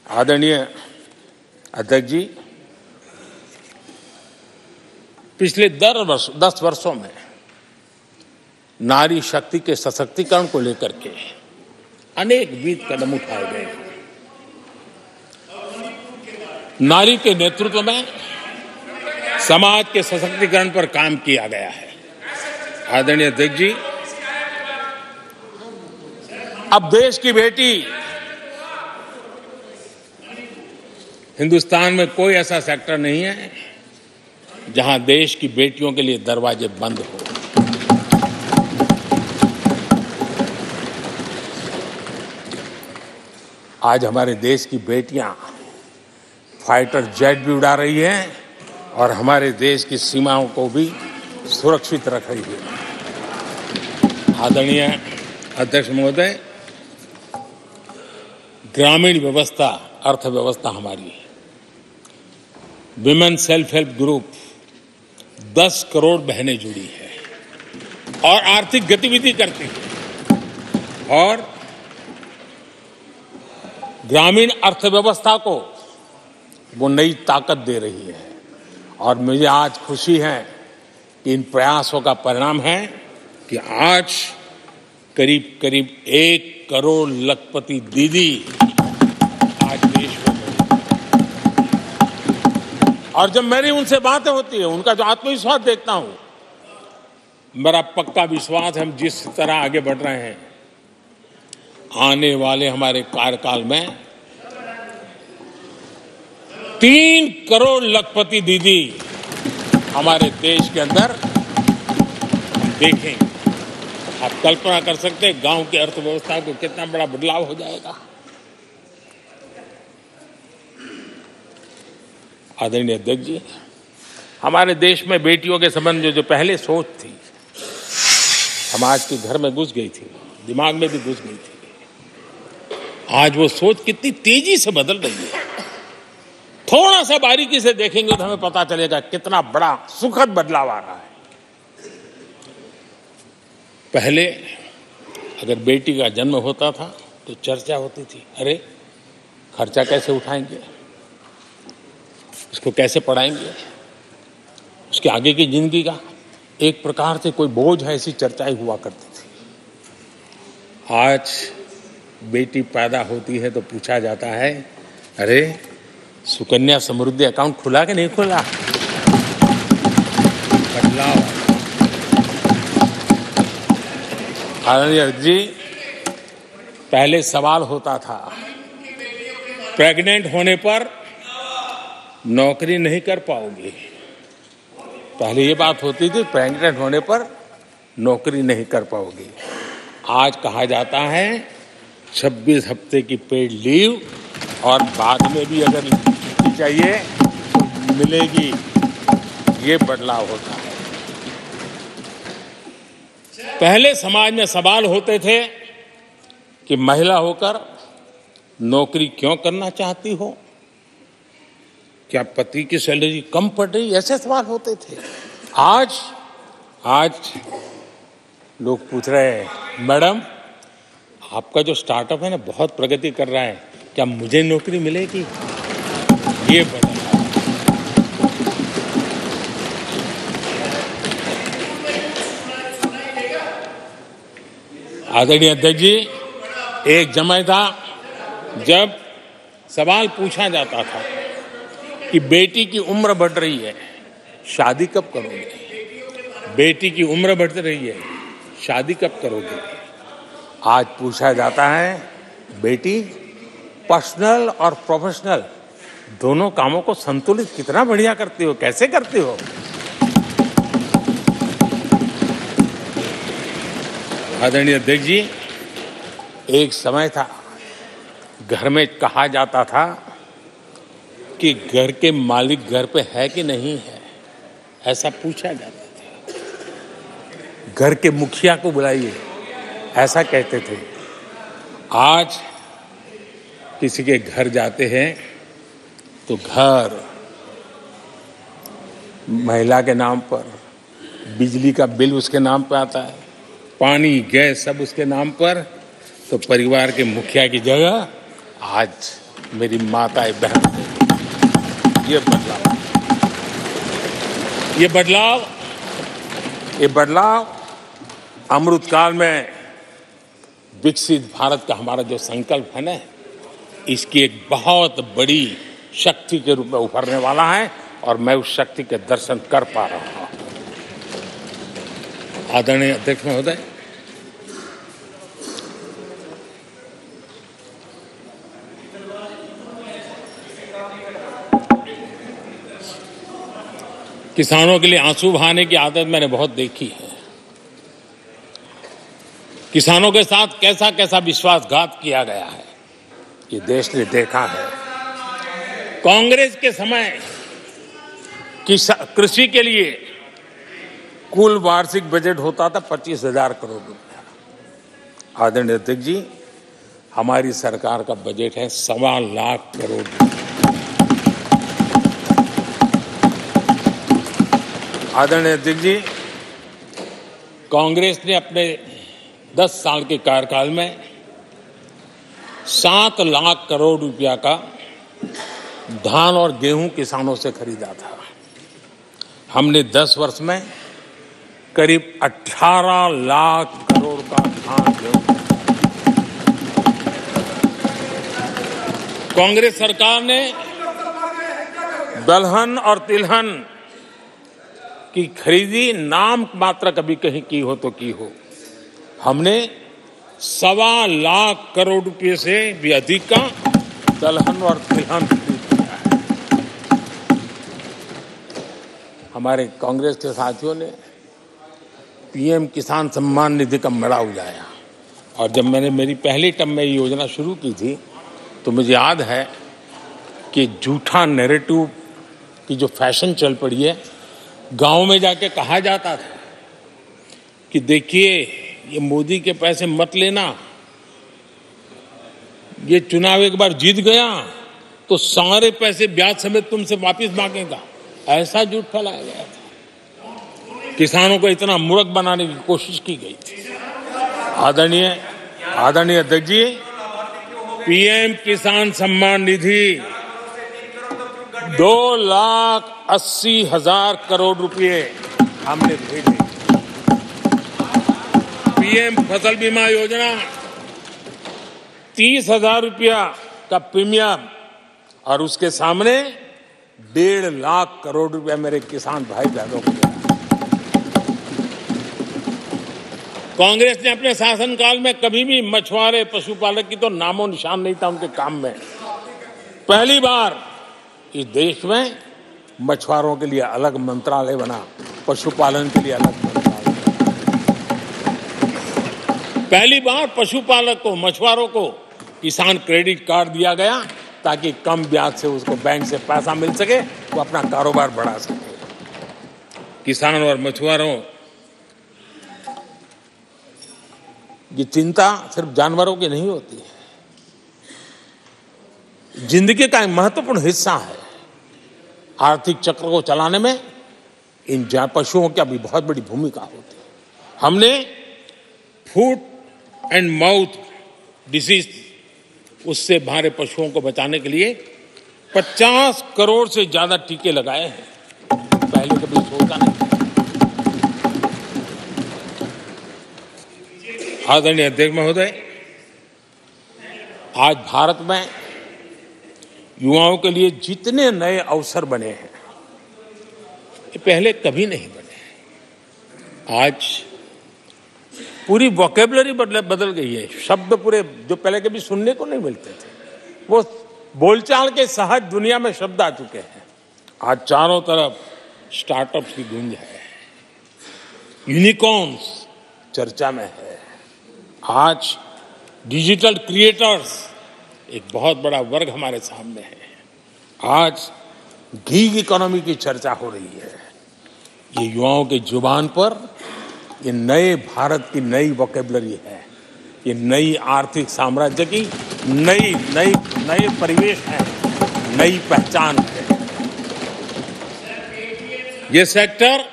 आदरणीय अध्यक्ष जी, पिछले 10 वर्षों में नारी शक्ति के सशक्तिकरण को लेकर के अनेक विविध कदम उठाए गए हैं। नारी के नेतृत्व में समाज के सशक्तिकरण पर काम किया गया है। आदरणीय अध्यक्ष जी, अब देश की बेटी, हिंदुस्तान में कोई ऐसा सेक्टर नहीं है जहां देश की बेटियों के लिए दरवाजे बंद हो। आज हमारे देश की बेटियां फाइटर जेट भी उड़ा रही हैं और हमारे देश की सीमाओं को भी सुरक्षित रख रही है। आदरणीय अध्यक्ष महोदय, ग्रामीण व्यवस्था अर्थव्यवस्था हमारी women self help group 10 crore बहनें जुड़ी है और आर्थिक गतिविधि करती है और ग्रामीण अर्थव्यवस्था को वो नई ताकत दे रही है। और मुझे आज खुशी है कि इन प्रयासों का परिणाम है कि आज करीब करीब 1 करोड़ लखपति दीदी आज देश में और जब मेरी उनसे बातें होती है, उनका जो आत्मविश्वास देखता हूं, मेरा पक्का विश्वास है हम जिस तरह आगे बढ़ रहे हैं, आने वाले हमारे कार्यकाल में 3 करोड़ लखपति दीदी हमारे देश के अंदर देखेंगे। आप कल्पना कर सकते हैं गांव की अर्थव्यवस्था को कितना बड़ा बदलाव हो जाएगा। आदरणीय अध्यक्ष जी, हमारे देश में बेटियों के संबंध में जो पहले सोच थी, समाज के घर में घुस गई थी, दिमाग में भी घुस गई थी, आज वो सोच कितनी तेजी से बदल रही है। थोड़ा सा बारीकी से देखेंगे तो हमें पता चलेगा कितना बड़ा सुखद बदलाव आ रहा है। पहले अगर बेटी का जन्म होता था तो चर्चा होती थी, अरे खर्चा कैसे उठाएंगे, उसको कैसे पढ़ाएंगे, उसके आगे की जिंदगी का एक प्रकार से कोई बोझ है, ऐसी चर्चाएं हुआ करती थी। आज बेटी पैदा होती है तो पूछा जाता है, अरे सुकन्या समृद्धि अकाउंट खुला कि नहीं खुला। बदलाव। आदरणीय जी, पहले सवाल होता था प्रेग्नेंट होने पर नौकरी नहीं कर पाओगे। पहले ये बात होती थी प्रेग्नेंट होने पर नौकरी नहीं कर पाओगे। आज कहा जाता है 26 हफ्ते की पेड लीव और बाद में भी अगर चाहिए तो मिलेगी। ये बदलाव होता है। पहले समाज में सवाल होते थे कि महिला होकर नौकरी क्यों करना चाहती हो, क्या पति की सैलरी कम पड़ रही, ऐसे सवाल होते थे। आज लोग पूछ रहे हैं, मैडम आपका जो स्टार्टअप है ना बहुत प्रगति कर रहा है, क्या मुझे नौकरी मिलेगी। ये बदलाव। आदरणीय अध्यक्ष जी, एक समय था जब सवाल पूछा जाता था कि बेटी की उम्र बढ़ रही है, शादी कब करोगे। बेटी की उम्र बढ़ रही है, शादी कब करोगे। आज पूछा जाता है, बेटी पर्सनल और प्रोफेशनल दोनों कामों को संतुलित कितना बढ़िया करती हो, कैसे करती हो। आदरणीय अध्यक्ष जी, एक समय था घर में कहा जाता था कि घर के मालिक घर पे है कि नहीं है, ऐसा पूछा जाता था। घर के मुखिया को बुलाइए, ऐसा कहते थे। आज किसी के घर जाते हैं तो घर महिला के नाम पर, बिजली का बिल उसके नाम पर आता है, पानी गैस सब उसके नाम पर। तो परिवार के मुखिया की जगह आज मेरी माताएं बहन। ये बदलाव अमृतकाल में विकसित भारत का हमारा जो संकल्प है ना, इसकी एक बहुत बड़ी शक्ति के रूप में उभरने वाला है और मैं उस शक्ति के दर्शन कर पा रहा हूं। आदरणीय अध्यक्ष महोदय, किसानों के लिए आंसू बहाने की आदत मैंने बहुत देखी है। किसानों के साथ कैसा कैसा विश्वासघात किया गया है, ये देश ने देखा है। कांग्रेस के समय कृषि के लिए कुल वार्षिक बजट होता था 25,000 करोड़ रुपया। आदरणीय अध्यक्ष जी, हमारी सरकार का बजट है 1.25 लाख करोड़ रुपया। आदरणीय अध्यक्ष जी, कांग्रेस ने अपने 10 साल के कार्यकाल में 7 लाख करोड़ रुपया का धान और गेहूं किसानों से खरीदा था। हमने 10 वर्ष में करीब 18 लाख करोड़ का धान गेहूं। कांग्रेस सरकार ने दलहन और तिलहन की खरीदी नाम मात्र कभी कहीं की हो तो की हो। हमने 1.25 लाख करोड़ रुपए से भी अधिक का दलहन और तिलहन खरीद किया है। हमारे कांग्रेस के साथियों ने पीएम किसान सम्मान निधि का मड़ा उजाया, और जब मैंने मेरी पहली टर्म में ये योजना शुरू की थी तो मुझे याद है कि झूठा नैरेटिव की जो फैशन चल पड़ी है, गांव में जाके कहा जाता था कि देखिए ये मोदी के पैसे मत लेना, ये चुनाव एक बार जीत गया तो सारे पैसे ब्याज समेत तुमसे वापस मांगेगा। ऐसा झूठ फैलाया गया था, किसानों को इतना मूर्ख बनाने की कोशिश की गई थी। आदरणीय अध्यक्ष जी, पीएम किसान सम्मान निधि 2,80,000 करोड़ रुपए हमने भेजे। पीएम फसल बीमा योजना 30,000 रुपया का प्रीमियम, और उसके सामने 1.5 लाख करोड़ रुपया मेरे किसान भाई बहनों को दिया। कांग्रेस ने अपने शासनकाल में कभी भी मछुआरे पशुपालक की तो नामो निशान नहीं था उनके काम में। पहली बार इस देश में मछुआरों के लिए अलग मंत्रालय बना, पशुपालन के लिए अलग मंत्रालय। पहली बार पशुपालक को, मछुआरों को किसान क्रेडिट कार्ड दिया गया ताकि कम ब्याज से उसको बैंक से पैसा मिल सके, वो अपना कारोबार बढ़ा सके। किसान और मछुआरों की चिंता सिर्फ जानवरों की नहीं होती है, जिंदगी का एक महत्वपूर्ण हिस्सा है। आर्थिक चक्र को चलाने में इन पशुओं की भी बहुत बड़ी भूमिका होती है। हमने फुट एंड माउथ डिसीज, उससे हमारे पशुओं को बचाने के लिए 50 करोड़ से ज्यादा टीके लगाए हैं, पहले कभी सोचा नहीं। आदरणीय अध्यक्ष महोदय, आज भारत में युवाओं के लिए जितने नए अवसर बने हैं, ये पहले कभी नहीं बने। आज पूरी वोकैबुलरी बदल गई है। शब्द पूरे जो पहले कभी सुनने को नहीं मिलते थे, वो बोलचाल के सहज दुनिया में शब्द आ चुके हैं। आज चारों तरफ स्टार्टअप्स की गूंज है, यूनिकॉर्न्स चर्चा में है। आज डिजिटल क्रिएटर्स एक बहुत बड़ा वर्ग हमारे सामने है। आज गीग इकोनॉमी की चर्चा हो रही है। ये युवाओं के जुबान पर ये नए भारत की नई वोकैबुलरी है, ये नई आर्थिक साम्राज्य की नई परिवेश है, नई पहचान है। ये सेक्टर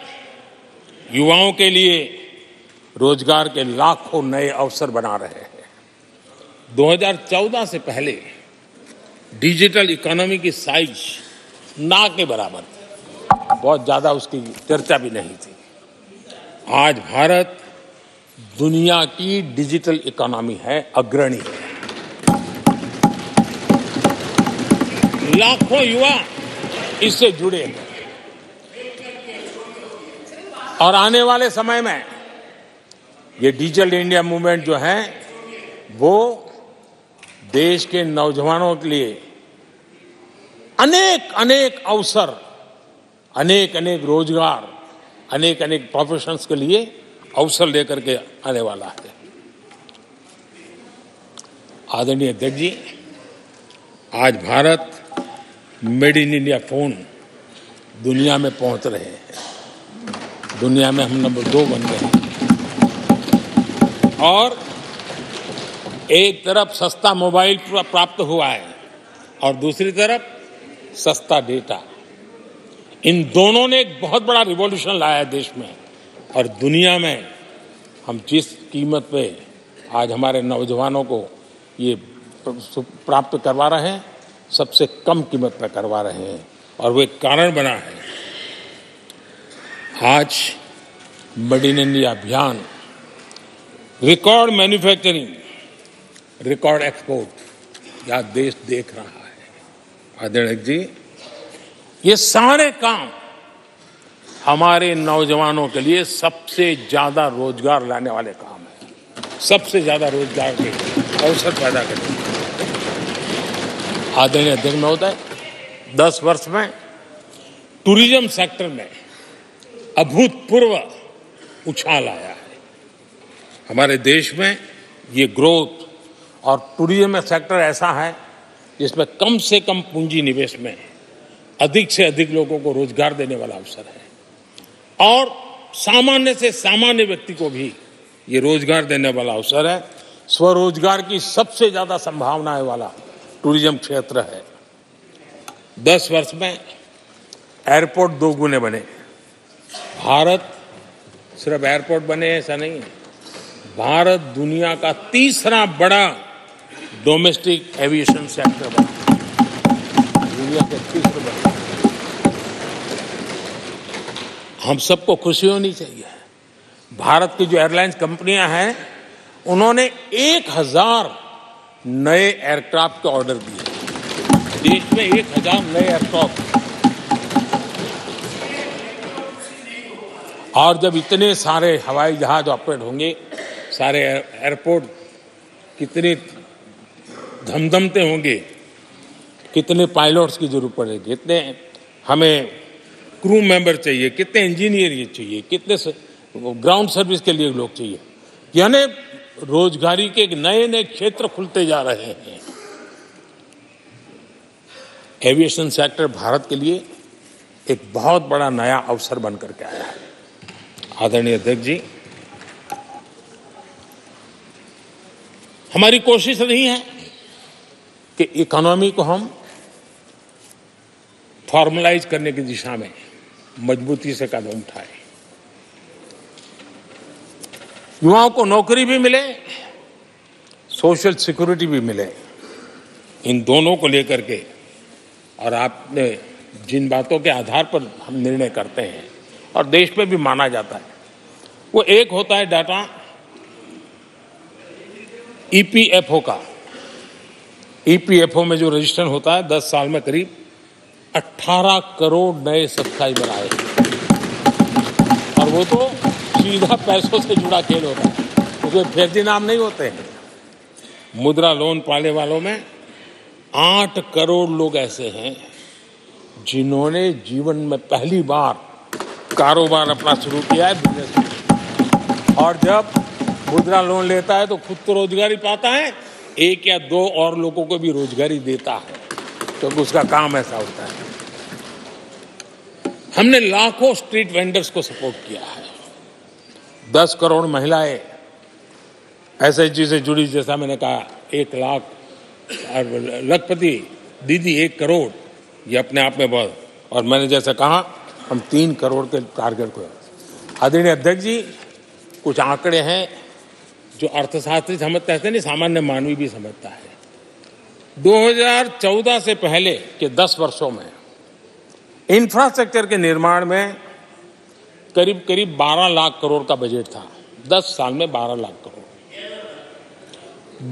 युवाओं के लिए रोजगार के लाखों नए अवसर बना रहे हैं। 2014 से पहले डिजिटल इकोनॉमी की साइज ना के बराबर थी, बहुत ज्यादा उसकी चर्चा भी नहीं थी। आज भारत दुनिया की डिजिटल इकोनॉमी है, अग्रणी है। लाखों युवा इससे जुड़े हैं, और आने वाले समय में ये डिजिटल इंडिया मूवमेंट जो है वो देश के नौजवानों के लिए अनेक अवसर, अनेक रोजगार, अनेक प्रोफेशंस के लिए अवसर लेकर के आने वाला है। आदरणीय अध्यक्ष जी, आज Bharat made in India phone दुनिया में पहुंच रहे हैं। दुनिया में हम नंबर 2 बन गए और एक तरफ सस्ता मोबाइल प्राप्त हुआ है और दूसरी तरफ सस्ता डेटा। इन दोनों ने एक बहुत बड़ा रिवॉल्यूशन लाया है देश में और दुनिया में। हम जिस कीमत पे आज हमारे नौजवानों को ये प्राप्त करवा रहे हैं, सबसे कम कीमत पर करवा रहे हैं और वो एक कारण बना है। आज मेड इन इंडिया अभियान, रिकॉर्ड मैन्युफैक्चरिंग, रिकॉर्ड एक्सपोर्ट, यह देश देख रहा है। आदरणीय जी, ये सारे काम हमारे नौजवानों के लिए सबसे ज्यादा रोजगार लाने वाले काम हैं, सबसे ज्यादा रोजगार के अवसर पैदा करेंगे। आदरणीय अध्यक्ष महोदय, 10 वर्ष में टूरिज्म सेक्टर में अभूतपूर्व उछाल आया है। हमारे देश में ये ग्रोथ और टूरिज्म सेक्टर ऐसा है जिसमें कम से कम पूंजी निवेश में अधिक से अधिक लोगों को रोजगार देने वाला अवसर है और सामान्य से सामान्य व्यक्ति को भी ये रोजगार देने वाला अवसर है। स्वरोजगार की सबसे ज्यादा संभावनाएं वाला टूरिज्म क्षेत्र है। 10 वर्ष में एयरपोर्ट 2 गुने बने। भारत सिर्फ एयरपोर्ट बने ऐसा नहीं है, भारत दुनिया का तीसरा बड़ा डोमेस्टिक एविएशन सेक्टर बना, दुनिया के तीसरे बड़े। हम सबको खुशी होनी चाहिए। भारत की जो एयरलाइंस कंपनियां हैं, उन्होंने 1000 नए एयरक्राफ्ट के ऑर्डर दिए। देश में 1000 नए एयरक्राफ्ट, और जब इतने सारे हवाई जहाज ऑपरेट होंगे, सारे एयरपोर्ट कितने धमधमते होंगे, कितने पायलट्स की जरूरत पड़ेगी, कितने हमें क्रू मेंबर चाहिए, कितने इंजीनियर ये चाहिए, कितने ग्राउंड सर्विस के लिए लोग चाहिए। यानी रोजगारी के नए नए क्षेत्र खुलते जा रहे हैं। एविएशन सेक्टर भारत के लिए एक बहुत बड़ा नया अवसर बनकर के आया है। आदरणीय अध्यक्ष जी, हमारी कोशिश नहीं है कि इकोनॉमी को हम फॉर्मलाइज करने की दिशा में मजबूती से कदम उठाए, युवाओं को नौकरी भी मिले, सोशल सिक्योरिटी भी मिले। इन दोनों को लेकर के और आपने जिन बातों के आधार पर हम निर्णय करते हैं और देश में भी माना जाता है, वो एक होता है डाटा ईपीएफओ का। ईपीएफओ में जो रजिस्ट्रेशन होता है, 10 साल में करीब 18 करोड़ नए सब्सक्राइबर आए और वो तो सीधा पैसों से जुड़ा खेल होता है, उसमें फर्जी नाम नहीं होते हैं। मुद्रा लोन पाने वालों में 8 करोड़ लोग ऐसे हैं जिन्होंने जीवन में पहली बार कारोबार अपना शुरू किया है, बिजनेस। और जब मुद्रा लोन लेता है तो खुद तो रोजगारी पाता है, 1 या 2 और लोगों को भी रोजगारी देता है, क्योंकि उसका काम ऐसा होता है। हमने लाखों स्ट्रीट वेंडर्स को सपोर्ट किया है। 10 करोड़ महिलाएं एसएचजी से जुड़ी, जैसा मैंने कहा, 1 लाख लखपति दीदी 1 करोड़, ये अपने आप में बहुत। और मैंने जैसा कहा, हम 3 करोड़ के टारगेट को। आदरणीय अध्यक्ष जी, कुछ आंकड़े हैं जो अर्थशास्त्री समझते हैं, नहीं सामान्य मानवी भी समझता है। 2014 से पहले के 10 वर्षों में इंफ्रास्ट्रक्चर के निर्माण में करीब 12 लाख करोड़ का बजट था। 10 साल में 12 लाख करोड़।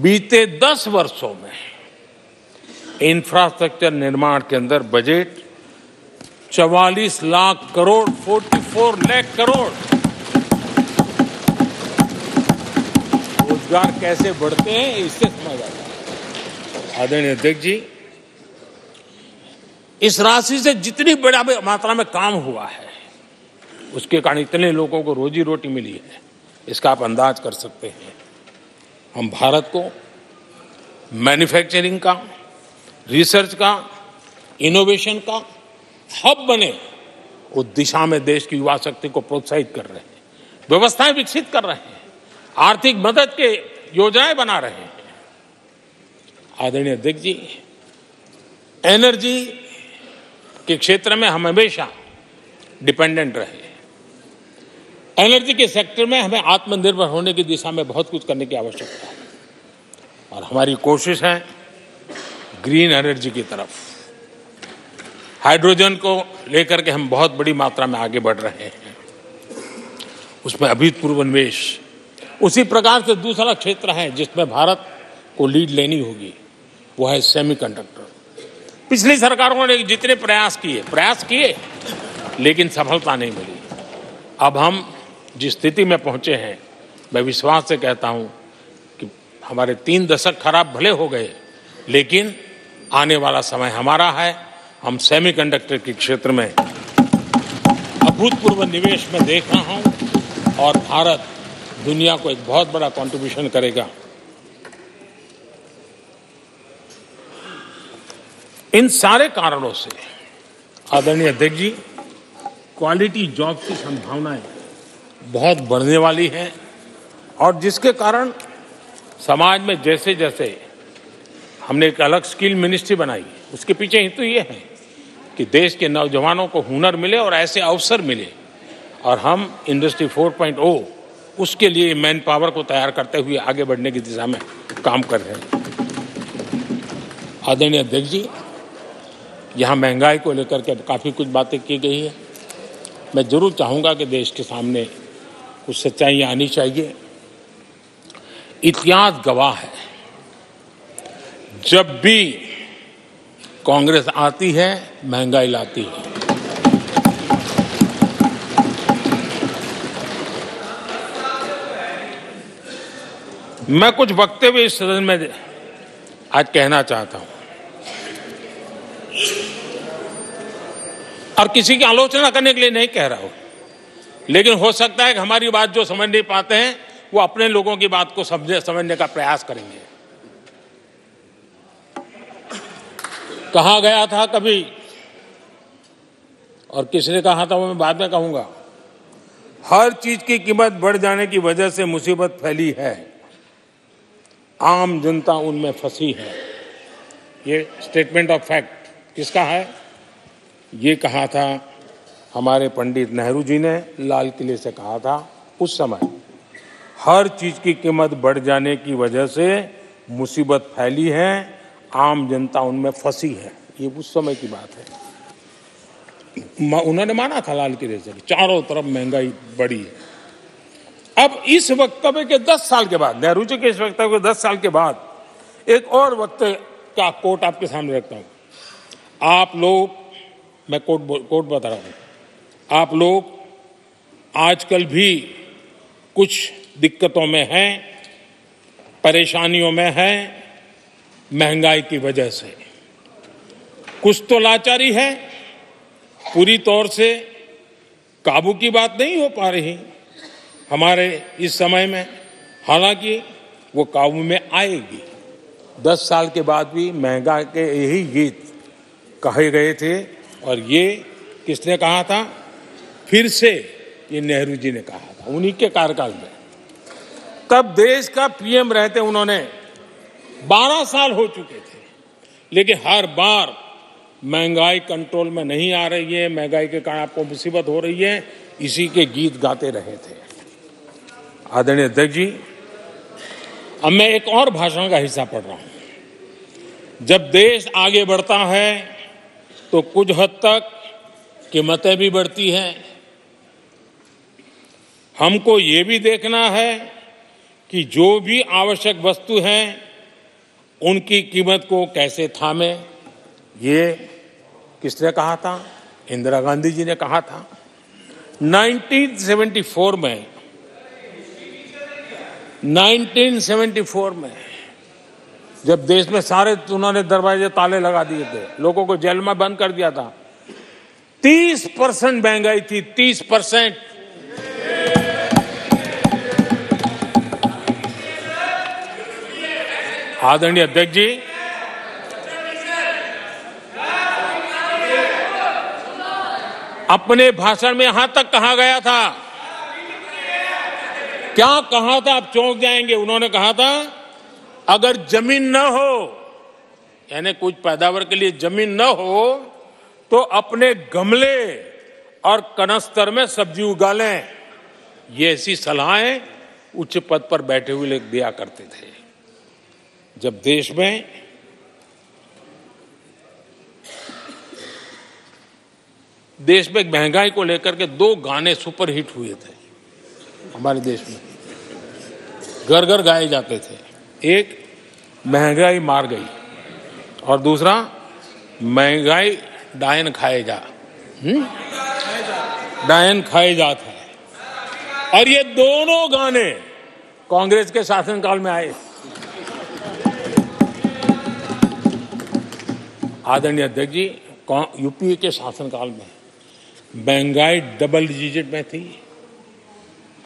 बीते 10 वर्षों में इंफ्रास्ट्रक्चर निर्माण के अंदर बजट 44 लाख करोड़, 44 लाख करोड़। रोजगार कैसे बढ़ते हैं इससे समझ आता है। आदरणीय अध्यक्ष जी, इस राशि से जितनी बड़ा मात्रा में काम हुआ है, उसके कारण इतने लोगों को रोजी रोटी मिली है, इसका आप अंदाज कर सकते हैं। हम भारत को मैन्युफैक्चरिंग का, रिसर्च का, इनोवेशन का हब बने, उस दिशा में देश की युवा शक्ति को प्रोत्साहित कर रहे हैं, व्यवस्थाएं विकसित कर रहे हैं, आर्थिक मदद के योजनाएं बना रहे हैं। आदरणीय अध्यक्ष जी, एनर्जी के क्षेत्र में हम हमेशा डिपेंडेंट रहे। एनर्जी के सेक्टर में हमें आत्मनिर्भर होने की दिशा में बहुत कुछ करने की आवश्यकता है और हमारी कोशिश है ग्रीन एनर्जी की तरफ। हाइड्रोजन को लेकर के हम बहुत बड़ी मात्रा में आगे बढ़ रहे हैं, उसमें अभूतपूर्व निवेश। उसी प्रकार से दूसरा क्षेत्र है जिसमें भारत को लीड लेनी होगी, वो है सेमीकंडक्टर। पिछली सरकारों ने जितने प्रयास किए लेकिन सफलता नहीं मिली। अब हम जिस स्थिति में पहुंचे हैं, मैं विश्वास से कहता हूं कि हमारे 3 दशक खराब भले हो गए, लेकिन आने वाला समय हमारा है। हम सेमीकंडक्टर के क्षेत्र में अभूतपूर्व निवेश में देख रहा हूं और भारत दुनिया को एक बहुत बड़ा कंट्रीब्यूशन करेगा। इन सारे कारणों से आदरणीय अध्यक्ष जी, क्वालिटी जॉब की संभावनाएं बहुत बढ़ने वाली हैं और जिसके कारण समाज में जैसे जैसे हमने एक अलग स्किल मिनिस्ट्री बनाई, उसके पीछे हेतु ये है कि देश के नौजवानों को हुनर मिले और ऐसे अवसर मिले और हम इंडस्ट्री 4.0 उसके लिए मैन पावर को तैयार करते हुए आगे बढ़ने की दिशा में काम कर रहे हैं। आदरणीय अध्यक्ष जी, यहाँ महंगाई को लेकर के काफ़ी कुछ बातें की गई है। मैं जरूर चाहूँगा कि देश के सामने कुछ सच्चाइयाँ आनी चाहिए। इतिहास गवाह है, जब भी कांग्रेस आती है महंगाई लाती है। मैं कुछ वक्तव्य इस सदन में आज कहना चाहता हूं और किसी की आलोचना करने के लिए नहीं कह रहा हूं, लेकिन हो सकता है कि हमारी बात जो समझ नहीं पाते हैं वो अपने लोगों की बात को समझने का प्रयास करेंगे। कहा गया था कभी और किसने कहा था वो मैं बाद में कहूंगा, हर चीज की कीमत बढ़ जाने की वजह से मुसीबत फैली है, आम जनता उनमें फंसी है। ये स्टेटमेंट ऑफ फैक्ट किसका है? ये कहा था हमारे पंडित नेहरू जी ने, लाल किले से कहा था उस समय। हर चीज की कीमत बढ़ जाने की वजह से मुसीबत फैली है, आम जनता उनमें फंसी है। ये उस समय की बात है। उन्होंने माना था लाल किले से, चारों तरफ महंगाई बढ़ी है। अब इस वक्तव्य के 10 साल के बाद, नेहरू जी के इस वक्तव्य के 10 साल के बाद एक और वक्तव्य का कोट आपके सामने रखता हूं। आप लोग, मैं कोट बता रहा हूं, आप लोग आजकल भी कुछ दिक्कतों में हैं, परेशानियों में हैं महंगाई की वजह से। कुछ तो लाचारी है, पूरी तौर से काबू की बात नहीं हो पा रही हमारे इस समय में, हालांकि वो काबू में आएगी। 10 साल के बाद भी महंगाई के यही गीत कहे गए थे और ये किसने कहा था? फिर से ये नेहरू जी ने कहा था उन्हीं के कार्यकाल में। तब देश का पीएम रहते उन्होंने 12 साल हो चुके थे, लेकिन हर बार महंगाई कंट्रोल में नहीं आ रही है, महंगाई के कारण आपको मुसीबत हो रही है, इसी के गीत गाते रहे थे। आदरणीय अध्यक्ष जी, अब मैं एक और भाषण का हिस्सा पढ़ रहा हूं। जब देश आगे बढ़ता है तो कुछ हद तक कीमतें भी बढ़ती हैं। हमको ये भी देखना है कि जो भी आवश्यक वस्तु हैं उनकी कीमत को कैसे थामे। ये किसने कहा था? इंदिरा गांधी जी ने कहा था। 1974 में जब देश में सारे उन्होंने दरवाजे ताले लगा दिए थे, लोगों को जेल में बंद कर दिया था, 30% महंगाई थी, 30%। आदरणीय अध्यक्ष जी, अपने भाषण में यहां तक कहा गया था, क्या कहा था, आप चौंक जाएंगे। उन्होंने कहा था अगर जमीन न हो, यानी कुछ पैदावार के लिए जमीन न हो, तो अपने गमले और कनस्तर में सब्जी उगा लें। ये ऐसी सलाहें उच्च पद पर बैठे हुए लोग दिया करते थे। जब देश में महंगाई को लेकर के 2 गाने सुपर हिट हुए थे हमारे देश में, घर घर गाए जाते थे। एक महंगाई मार गई और दूसरा महंगाई डायन खाए जा, डायन खाए जा था। और ये दोनों गाने कांग्रेस के शासनकाल में आए। आदरणीय अध्यक्ष जी, यूपीए के शासनकाल में महंगाई डबल डिजिट में थी,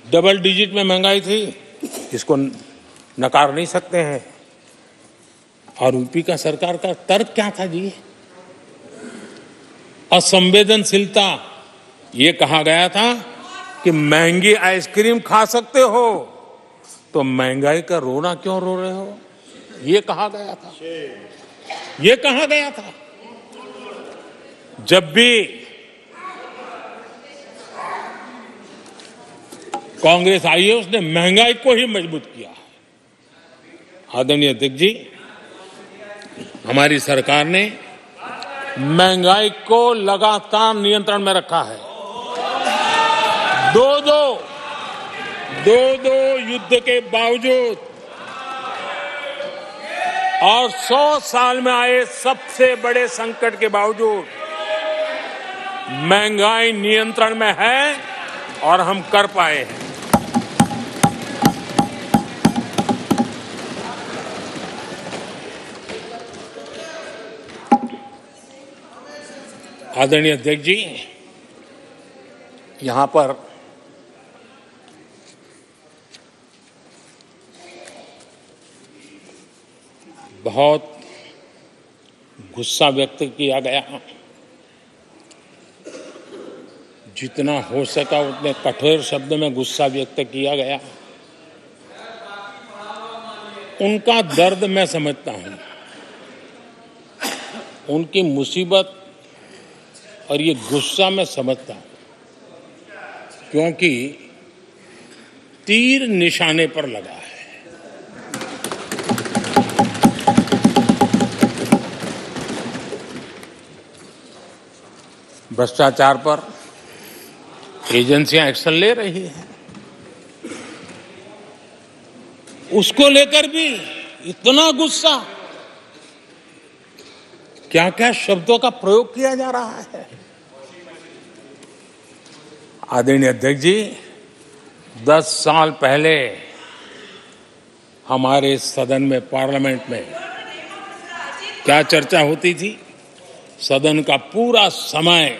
डबल डिजिट में महंगाई थी, इसको नकार नहीं सकते हैं। और यूपी का सरकार का तर्क क्या था जी? असंवेदनशीलता। ये कहा गया था कि महंगी आइसक्रीम खा सकते हो तो महंगाई का रोना क्यों रो रहे हो, ये कहा गया था, ये कहा गया था। जब भी कांग्रेस आई है उसने महंगाई को ही मजबूत किया। आदरणीय अध्यक्ष जी, हमारी सरकार ने महंगाई को लगातार नियंत्रण में रखा है। दो युद्ध के बावजूद और 100 साल में आए सबसे बड़े संकट के बावजूद महंगाई नियंत्रण में है और हम कर पाए हैं। आदरणीय अध्यक्ष जी, यहां पर बहुत गुस्सा व्यक्त किया गया। जितना हो सका उतने कठोर शब्द में गुस्सा व्यक्त किया गया। उनका दर्द मैं समझता हूं, उनकी मुसीबत और ये गुस्सा मैं समझता हूं, क्योंकि तीर निशाने पर लगा है। भ्रष्टाचार पर एजेंसियां एक्शन ले रही हैं, उसको लेकर भी इतना गुस्सा, क्या क्या शब्दों का प्रयोग किया जा रहा है। आदरणीय अध्यक्ष जी, 10 साल पहले हमारे सदन में, पार्लियामेंट में क्या चर्चा होती थी? सदन का पूरा समय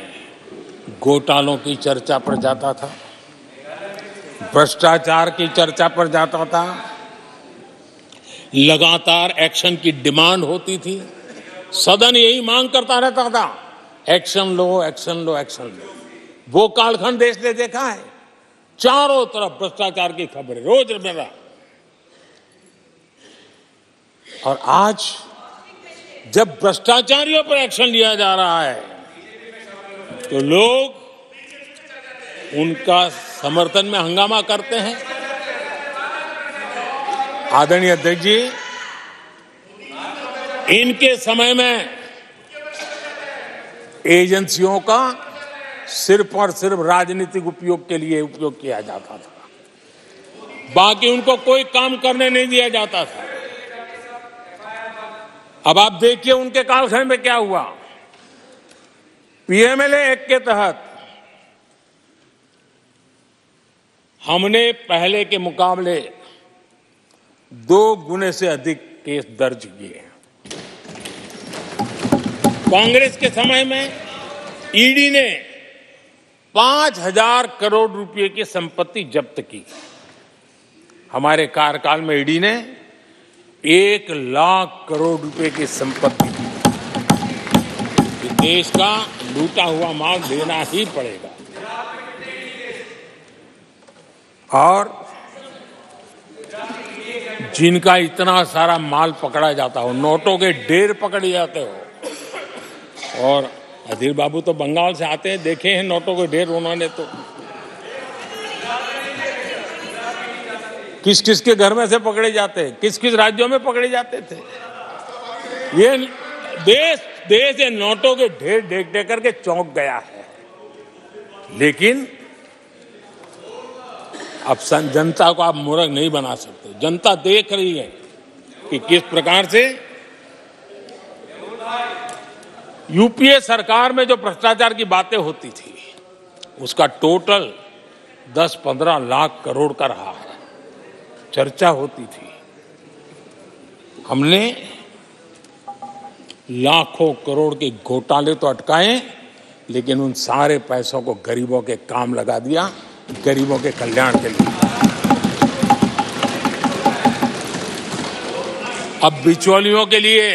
घोटालों की चर्चा पर जाता था, भ्रष्टाचार की चर्चा पर जाता था, लगातार एक्शन की डिमांड होती थी। सदन यही मांग करता रहता था, एक्शन लो, एक्शन लो, एक्शन लो। वो कालखंड देश ने देखा है, चारों तरफ भ्रष्टाचार की खबरें रोजमर्रा। और आज जब भ्रष्टाचारियों पर एक्शन लिया जा रहा है तो लोग उनका समर्थन में हंगामा करते हैं। आदरणीय अध्यक्ष जी, इनके समय में एजेंसियों का सिर्फ और सिर्फ राजनीतिक उपयोग के लिए उपयोग किया जाता था, बाकी उनको कोई काम करने नहीं दिया जाता था। अब आप देखिए उनके कालखंड में क्या हुआ। पीएमएलए एक्ट के तहत हमने पहले के मुकाबले 2 गुने से अधिक केस दर्ज किए। कांग्रेस के समय में ईडी ने 5,000 करोड़ रुपए की संपत्ति जब्त की। हमारे कार्यकाल में ईडी ने 1 लाख करोड़ रुपए की संपत्ति, देश का लूटा हुआ माल देना ही पड़ेगा। और जिनका इतना सारा माल पकड़ा जाता हो, नोटों के ढेर पकड़े जाते हो, और अधीर बाबू तो बंगाल से आते हैं, देखे हैं नोटों के ढेर उन्होंने, तो किस किस के घर में से पकड़े जाते, किस किस राज्यों में पकड़े जाते थे। ये देश ये नोटों के ढेर देख देख करके चौंक गया है। लेकिन अब जनता को आप मूर्ख नहीं बना सकते। जनता देख रही है कि किस प्रकार से यूपीए सरकार में जो भ्रष्टाचार की बातें होती थी, उसका टोटल 10-15 लाख करोड़ का रहा है, चर्चा होती थी। हमने लाखों करोड़ के घोटाले तो अटकाए, लेकिन उन सारे पैसों को गरीबों के काम लगा दिया, गरीबों के कल्याण के लिए। अब बिचौलियों के लिए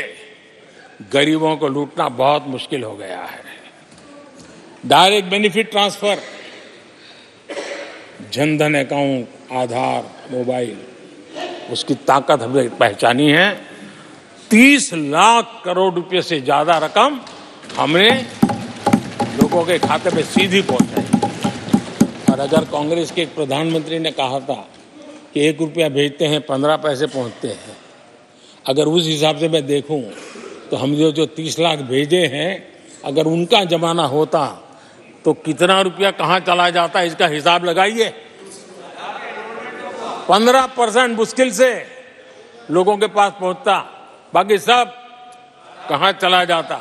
गरीबों को लूटना बहुत मुश्किल हो गया है। Direct benefit transfer, Jandhan account, Aadhaar, mobile, उसकी ताकत हमने पहचानी है। 30 लाख करोड़ रुपए से ज्यादा रकम हमने लोगों के खाते में सीधी पहुंचाई। और अगर कांग्रेस के एक प्रधानमंत्री ने कहा था कि 1 रुपया भेजते हैं 15 पैसे पहुंचते हैं, अगर उस हिसाब से मैं देखूं तो हम जो 30 लाख भेजे हैं, अगर उनका जमाना होता तो कितना रुपया कहां चला जाता, इसका हिसाब लगाइए। 15% मुश्किल से लोगों के पास पहुंचता, बाकी सब कहां चला जाता।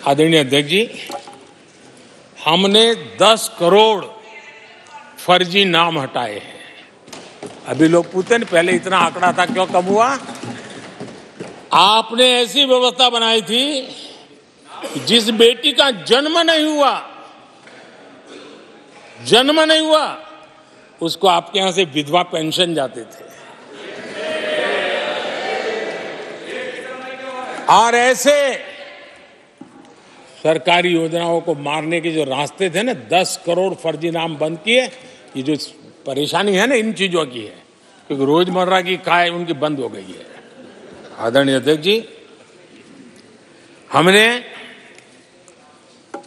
आदरणीय अध्यक्ष जी, हमने 10 करोड़ फर्जी नाम हटाए हैं। अभी लोग पूछते हैं पहले इतना आंकड़ा था, क्यों कम हुआ? आपने ऐसी व्यवस्था बनाई थी जिस बेटी का जन्म नहीं हुआ उसको आपके यहां से विधवा पेंशन जाते थे। और ऐसे सरकारी योजनाओं को मारने के जो रास्ते थे ना, 10 करोड़ फर्जी नाम बंद किए। ये जो परेशानी है ना इन चीजों की है, क्योंकि रोजमर्रा की काय उनकी बंद हो गई है। आदरणीय अध्यक्ष जी, हमने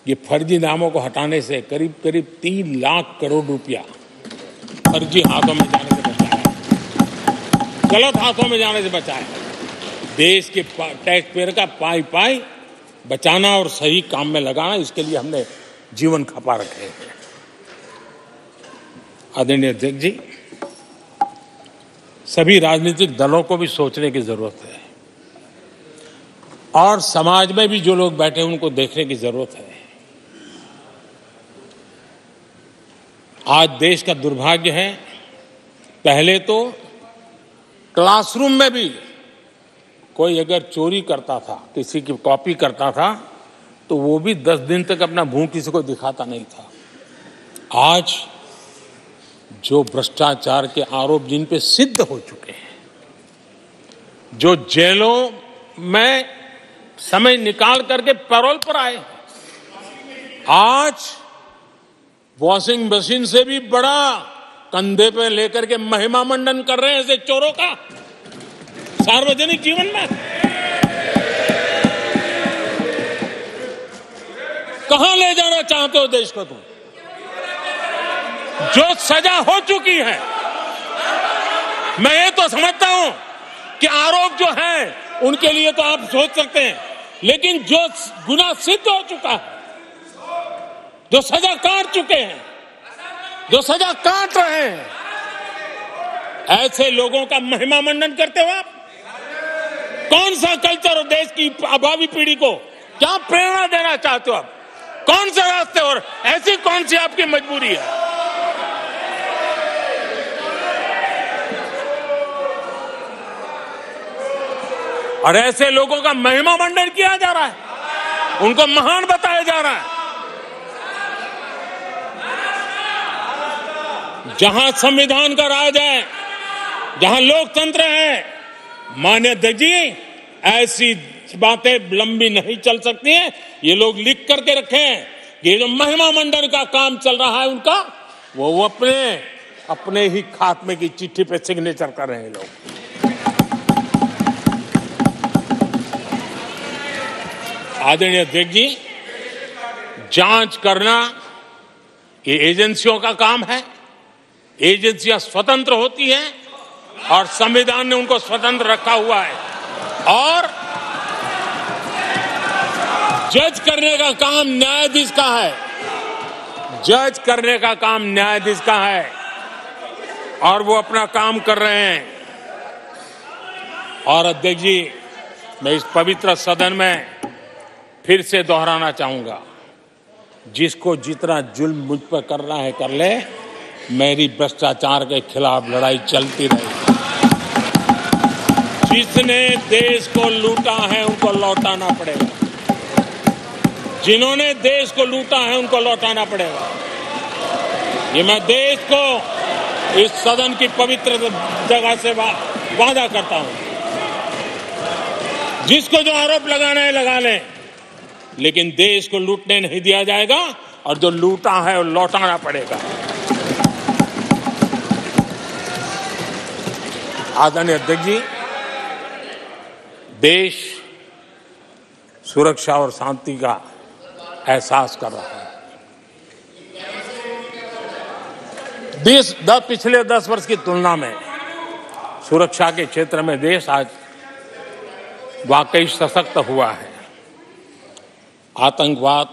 ये फर्जी नामों को हटाने से करीब करीब 3 लाख करोड़ रुपया फर्जी हाथों में जाने से बचाया, गलत हाथों में जाने से बचाया। देश के टैक्स पेयर का पाई बचाना और सही काम में लगाना, इसके लिए हमने जीवन खपा रखे हैं। आदरणीय अध्यक्ष जी, सभी राजनीतिक दलों को भी सोचने की जरूरत है, और समाज में भी जो लोग बैठे हैं उनको देखने की जरूरत है। आज देश का दुर्भाग्य है, पहले तो क्लासरूम में भी कोई अगर चोरी करता था, किसी की कॉपी करता था, तो वो भी 10 दिन तक अपना मुंह किसी को दिखाता नहीं था। आज जो भ्रष्टाचार के आरोप जिन पे सिद्ध हो चुके हैं, जो जेलों में समय निकाल करके पैरोल पर आए, आज वॉशिंग मशीन से भी बड़ा कंधे पे लेकर के महिमा मंडन कर रहे हैं ऐसे चोरों का सार्वजनिक जीवन में। कहां ले जाना चाहते हो देश को तुम? जो सजा हो चुकी है, मैं ये तो समझता हूं कि आरोप जो है उनके लिए तो आप सोच सकते हैं, लेकिन जो गुनाह सिद्ध हो चुका है, जो सजा काट चुके हैं, जो सजा काट रहे हैं, ऐसे लोगों का महिमा मंडन करते हो आप? कौन सा कल्चर और देश की अभावी पीढ़ी को क्या प्रेरणा देना चाहते हो आप? कौन से रास्ते और ऐसी कौन सी आपकी मजबूरी है? और ऐसे लोगों का महिमा मंडन किया जा रहा है, उनको महान बताया जा रहा है। जहां संविधान का राज है, जहां लोकतंत्र है, माननीय अध्यक्ष जी, बातें लंबी नहीं चल सकती हैं। ये लोग लिख करके रखे हैं कि ये जो महिमा मंडन का काम चल रहा है उनका, वो अपने ही खात्मे की चिट्ठी पे सिग्नेचर कर रहे हैं लोग। आदरणीय अध्यक्ष जी, जांच करना ये एजेंसियों का काम है। एजेंसियां स्वतंत्र होती हैं और संविधान ने उनको स्वतंत्र रखा हुआ है। और जज करने का काम न्यायाधीश का है। जज करने का काम न्यायाधीश का है और वो अपना काम कर रहे हैं। और अध्यक्ष जी, मैं इस पवित्र सदन में फिर से दोहराना चाहूंगा, जिसको जितना जुल्म मुझ पर करना है कर ले, मेरी भ्रष्टाचार के खिलाफ लड़ाई चलती रहेगी। जिसने देश को लूटा है उनको लौटाना पड़ेगा। जिन्होंने देश को लूटा है उनको लौटाना पड़ेगा। ये मैं देश को इस सदन की पवित्र जगह से वादा करता हूं। जिसको जो आरोप लगाना है लगा लें, लेकिन देश को लूटने नहीं दिया जाएगा और जो लूटा है वो लौटाना पड़ेगा। आदरणीय अध्यक्ष जी, देश सुरक्षा और शांति का एहसास कर रहा है। देश पिछले 10 वर्ष की तुलना में सुरक्षा के क्षेत्र में देश आज वाकई सशक्त हुआ है। आतंकवाद,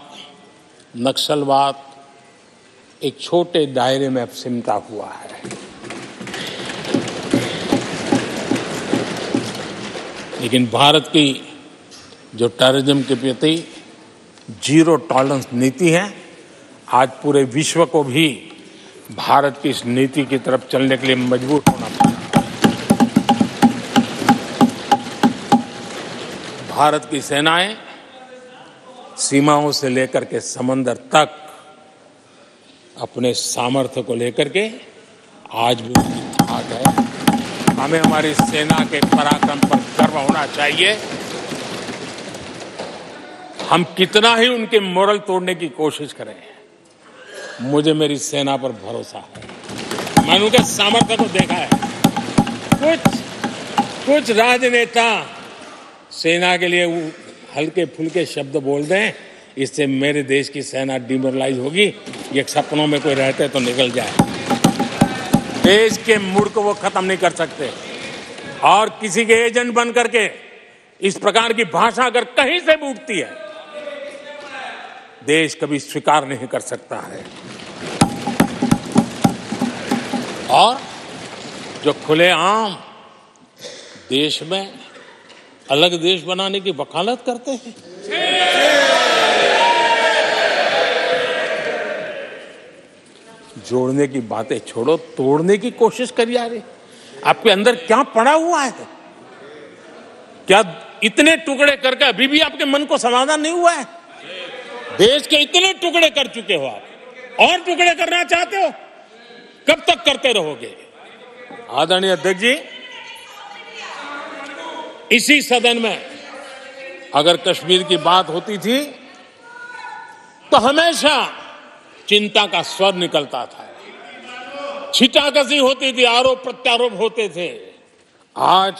नक्सलवाद एक छोटे दायरे में अब सिमटा हुआ है। लेकिन भारत की जो टेररिज्म के प्रति जीरो टॉलरेंस नीति है, आज पूरे विश्व को भी भारत की इस नीति की तरफ चलने के लिए मजबूर होना पड़ा। भारत की सेनाएं सीमाओं से लेकर के समंदर तक अपने सामर्थ्य को लेकर के आज भी उसकी थाक है। हमें हमारी सेना के पराक्रम पर गर्व होना चाहिए। हम कितना ही उनके मोरल तोड़ने की कोशिश करें, मुझे मेरी सेना पर भरोसा है। मैंने उनके सामर्थ्य को देखा है। कुछ राजनेता सेना के लिए हल्के फुल्के शब्द बोल दें, इससे मेरे देश की सेना डिमोरलाइज होगी। ये सपनों में कोई रहते तो निकल जाए। देश के मूड को वो खत्म नहीं कर सकते। और किसी के एजेंट बन करके इस प्रकार की भाषा अगर कहीं से भी उठती है, देश कभी स्वीकार नहीं कर सकता है। और जो खुलेआम देश में अलग देश बनाने की वकालत करते हैं, जोड़ने की बातें छोड़ो, तोड़ने की कोशिश करिए। यार, आपके अंदर क्या पड़ा हुआ है? क्या इतने टुकड़े करके अभी भी आपके मन को समाधान नहीं हुआ है? देश के इतने टुकड़े कर चुके हो आप, और टुकड़े करना चाहते हो? कब तक करते रहोगे? आदरणीय अध्यक्ष जी, इसी सदन में अगर कश्मीर की बात होती थी तो हमेशा चिंता का स्वर निकलता था, छिटाकशी होती थी, आरोप प्रत्यारोप होते थे। आज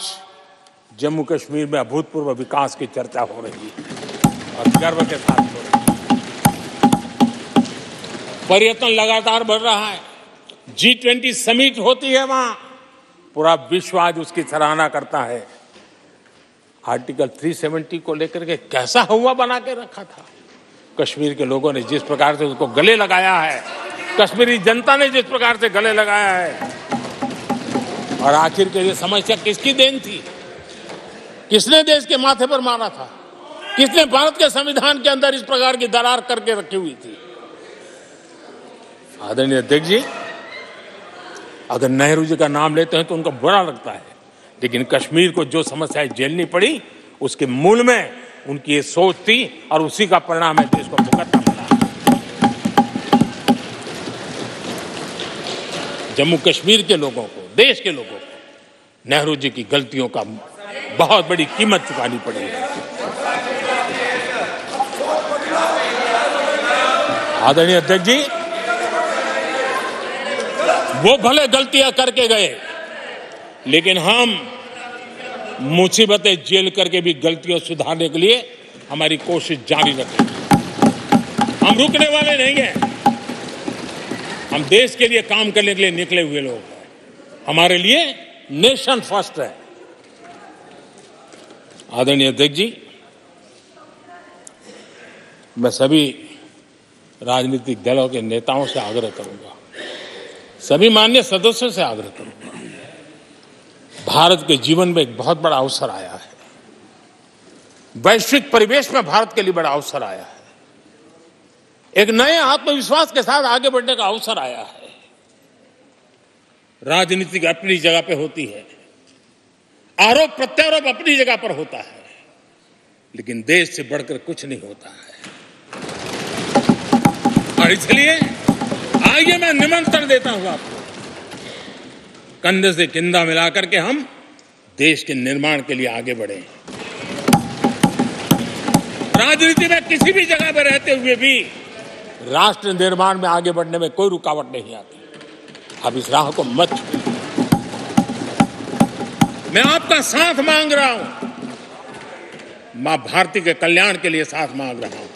जम्मू कश्मीर में अभूतपूर्व विकास की चर्चा हो रही है और गर्व के साथ हो रही है। पर्यटन लगातार बढ़ रहा है। G20 समिट होती है वहां, पूरा विश्व आज उसकी सराहना करता है। आर्टिकल 370 को लेकर के कैसा हुआ बना के रखा था। कश्मीर के लोगों ने जिस प्रकार से उसको गले लगाया है, कश्मीरी जनता ने जिस प्रकार से गले लगाया है, और आखिर के ये समस्या किसकी देन थी? किसने देश के माथे पर मारा था? किसने भारत के संविधान के अंदर इस प्रकार की दरार करके रखी हुई थी? आदरणीय अध्यक्ष जी, अगर नेहरू जी का नाम लेते हैं तो उनको बुरा लगता है, लेकिन कश्मीर को जो समस्याएं झेलनी पड़ी उसके मूल में उनकी ये सोच थी और उसी का परिणाम है देश को भुगतना पड़ा। जम्मू कश्मीर के लोगों को, देश के लोगों को नेहरू जी की गलतियों का बहुत बड़ी कीमत चुकानी पड़ी है। आदरणीय अध्यक्ष जी, वो भले गलतियां करके गए, लेकिन हम मुसीबतें झेल करके भी गलतियों सुधारने के लिए हमारी कोशिश जारी रखेंगे। हम रुकने वाले नहीं हैं। हम देश के लिए काम करने के लिए निकले हुए लोग हैं। हमारे लिए नेशन फर्स्ट है। आदरणीय अध्यक्ष जी, मैं सभी राजनीतिक दलों के नेताओं से आग्रह करूंगा, सभी माननीय सदस्यों से आग्रह करूंगा, भारत के जीवन में एक बहुत बड़ा अवसर आया है। वैश्विक परिवेश में भारत के लिए बड़ा अवसर आया है। एक नए आत्मविश्वास के साथ आगे बढ़ने का अवसर आया है। राजनीति अपनी जगह पे होती है, आरोप प्रत्यारोप अपनी जगह पर होता है, लेकिन देश से बढ़कर कुछ नहीं होता है। और इसलिए आइए मैं निमंत्रण देता हूं आपको, कंधे से कंधा मिलाकर के हम देश के निर्माण के लिए आगे बढ़े। राजनीति में किसी भी जगह पर रहते हुए भी राष्ट्र निर्माण में आगे बढ़ने में कोई रुकावट नहीं आती। अब इस राह को मत छोड़िए। मैं आपका साथ मांग रहा हूं, मां भारती के कल्याण के लिए साथ मांग रहा हूं।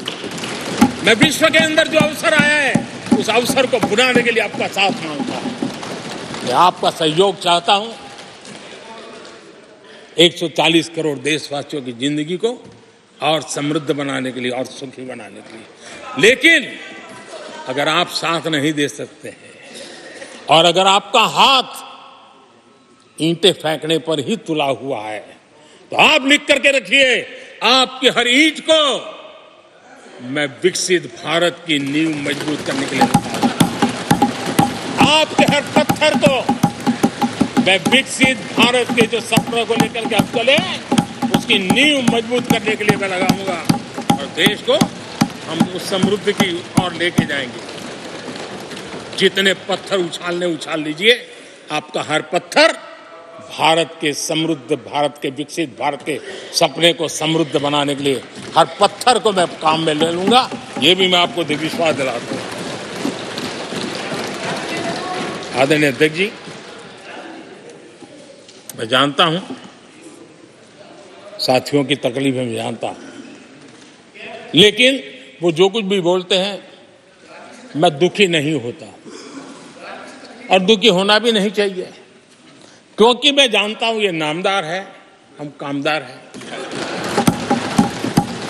मैं विश्व के अंदर जो अवसर आया है, उस अवसर को बुलाने के लिए आपका साथ मांगता हूं। मैं आपका सहयोग चाहता हूं 140 करोड़ देशवासियों की जिंदगी को और समृद्ध बनाने के लिए और सुखी बनाने के लिए। लेकिन अगर आप साथ नहीं दे सकते हैं और अगर आपका हाथ ईंटें फेंकने पर ही तुला हुआ है, तो आप लिख करके रखिए, आपकी हर ईंट को मैं विकसित भारत की नींव मजबूत करने के लिए रखा। आपके हर पत्थर को मैं विकसित भारत के जो सपनों को लेकर के आप चले, उसकी नींव मजबूत करने के लिए मैं लगाऊंगा और देश को हम उस समृद्धि की ओर लेके जाएंगे। जितने पत्थर उछाल लीजिए, आपका हर पत्थर भारत के समृद्ध, भारत के विकसित भारत के सपने को समृद्ध बनाने के लिए हर पत्थर को मैं काम में ले लूंगा। ये भी मैं आपको विश्वास दिलाता हूं। आदरणीय अध्यक्ष जी, मैं जानता हूं साथियों की तकलीफें मैं जानता हूं, लेकिन वो जो कुछ भी बोलते हैं मैं दुखी नहीं होता और दुखी होना भी नहीं चाहिए, क्योंकि मैं जानता हूं ये नामदार है, हम कामदार हैं।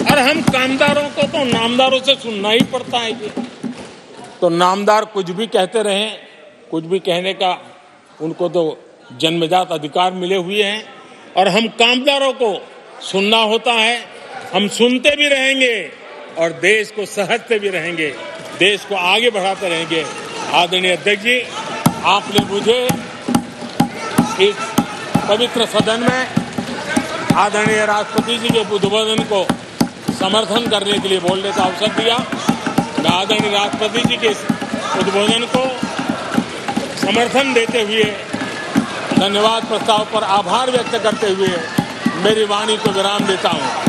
और हम कामदारों को तो नामदारों से सुनना ही पड़ता है। ये तो नामदार कुछ भी कहते रहें, कुछ भी कहने का उनको तो जन्मजात अधिकार मिले हुए हैं, और हम कामदारों को सुनना होता है। हम सुनते भी रहेंगे और देश को सहेजते भी रहेंगे, देश को आगे बढ़ाते रहेंगे। आदरणीय अध्यक्ष जी, आपने मुझे इस पवित्र सदन में आदरणीय राष्ट्रपति जी के उद्बोधन को समर्थन करने के लिए बोलने का अवसर दिया। मैं आदरणीय राष्ट्रपति जी के उद्बोधन को समर्थन देते हुए, धन्यवाद प्रस्ताव पर आभार व्यक्त करते हुए मेरी वाणी को विराम देता हूं।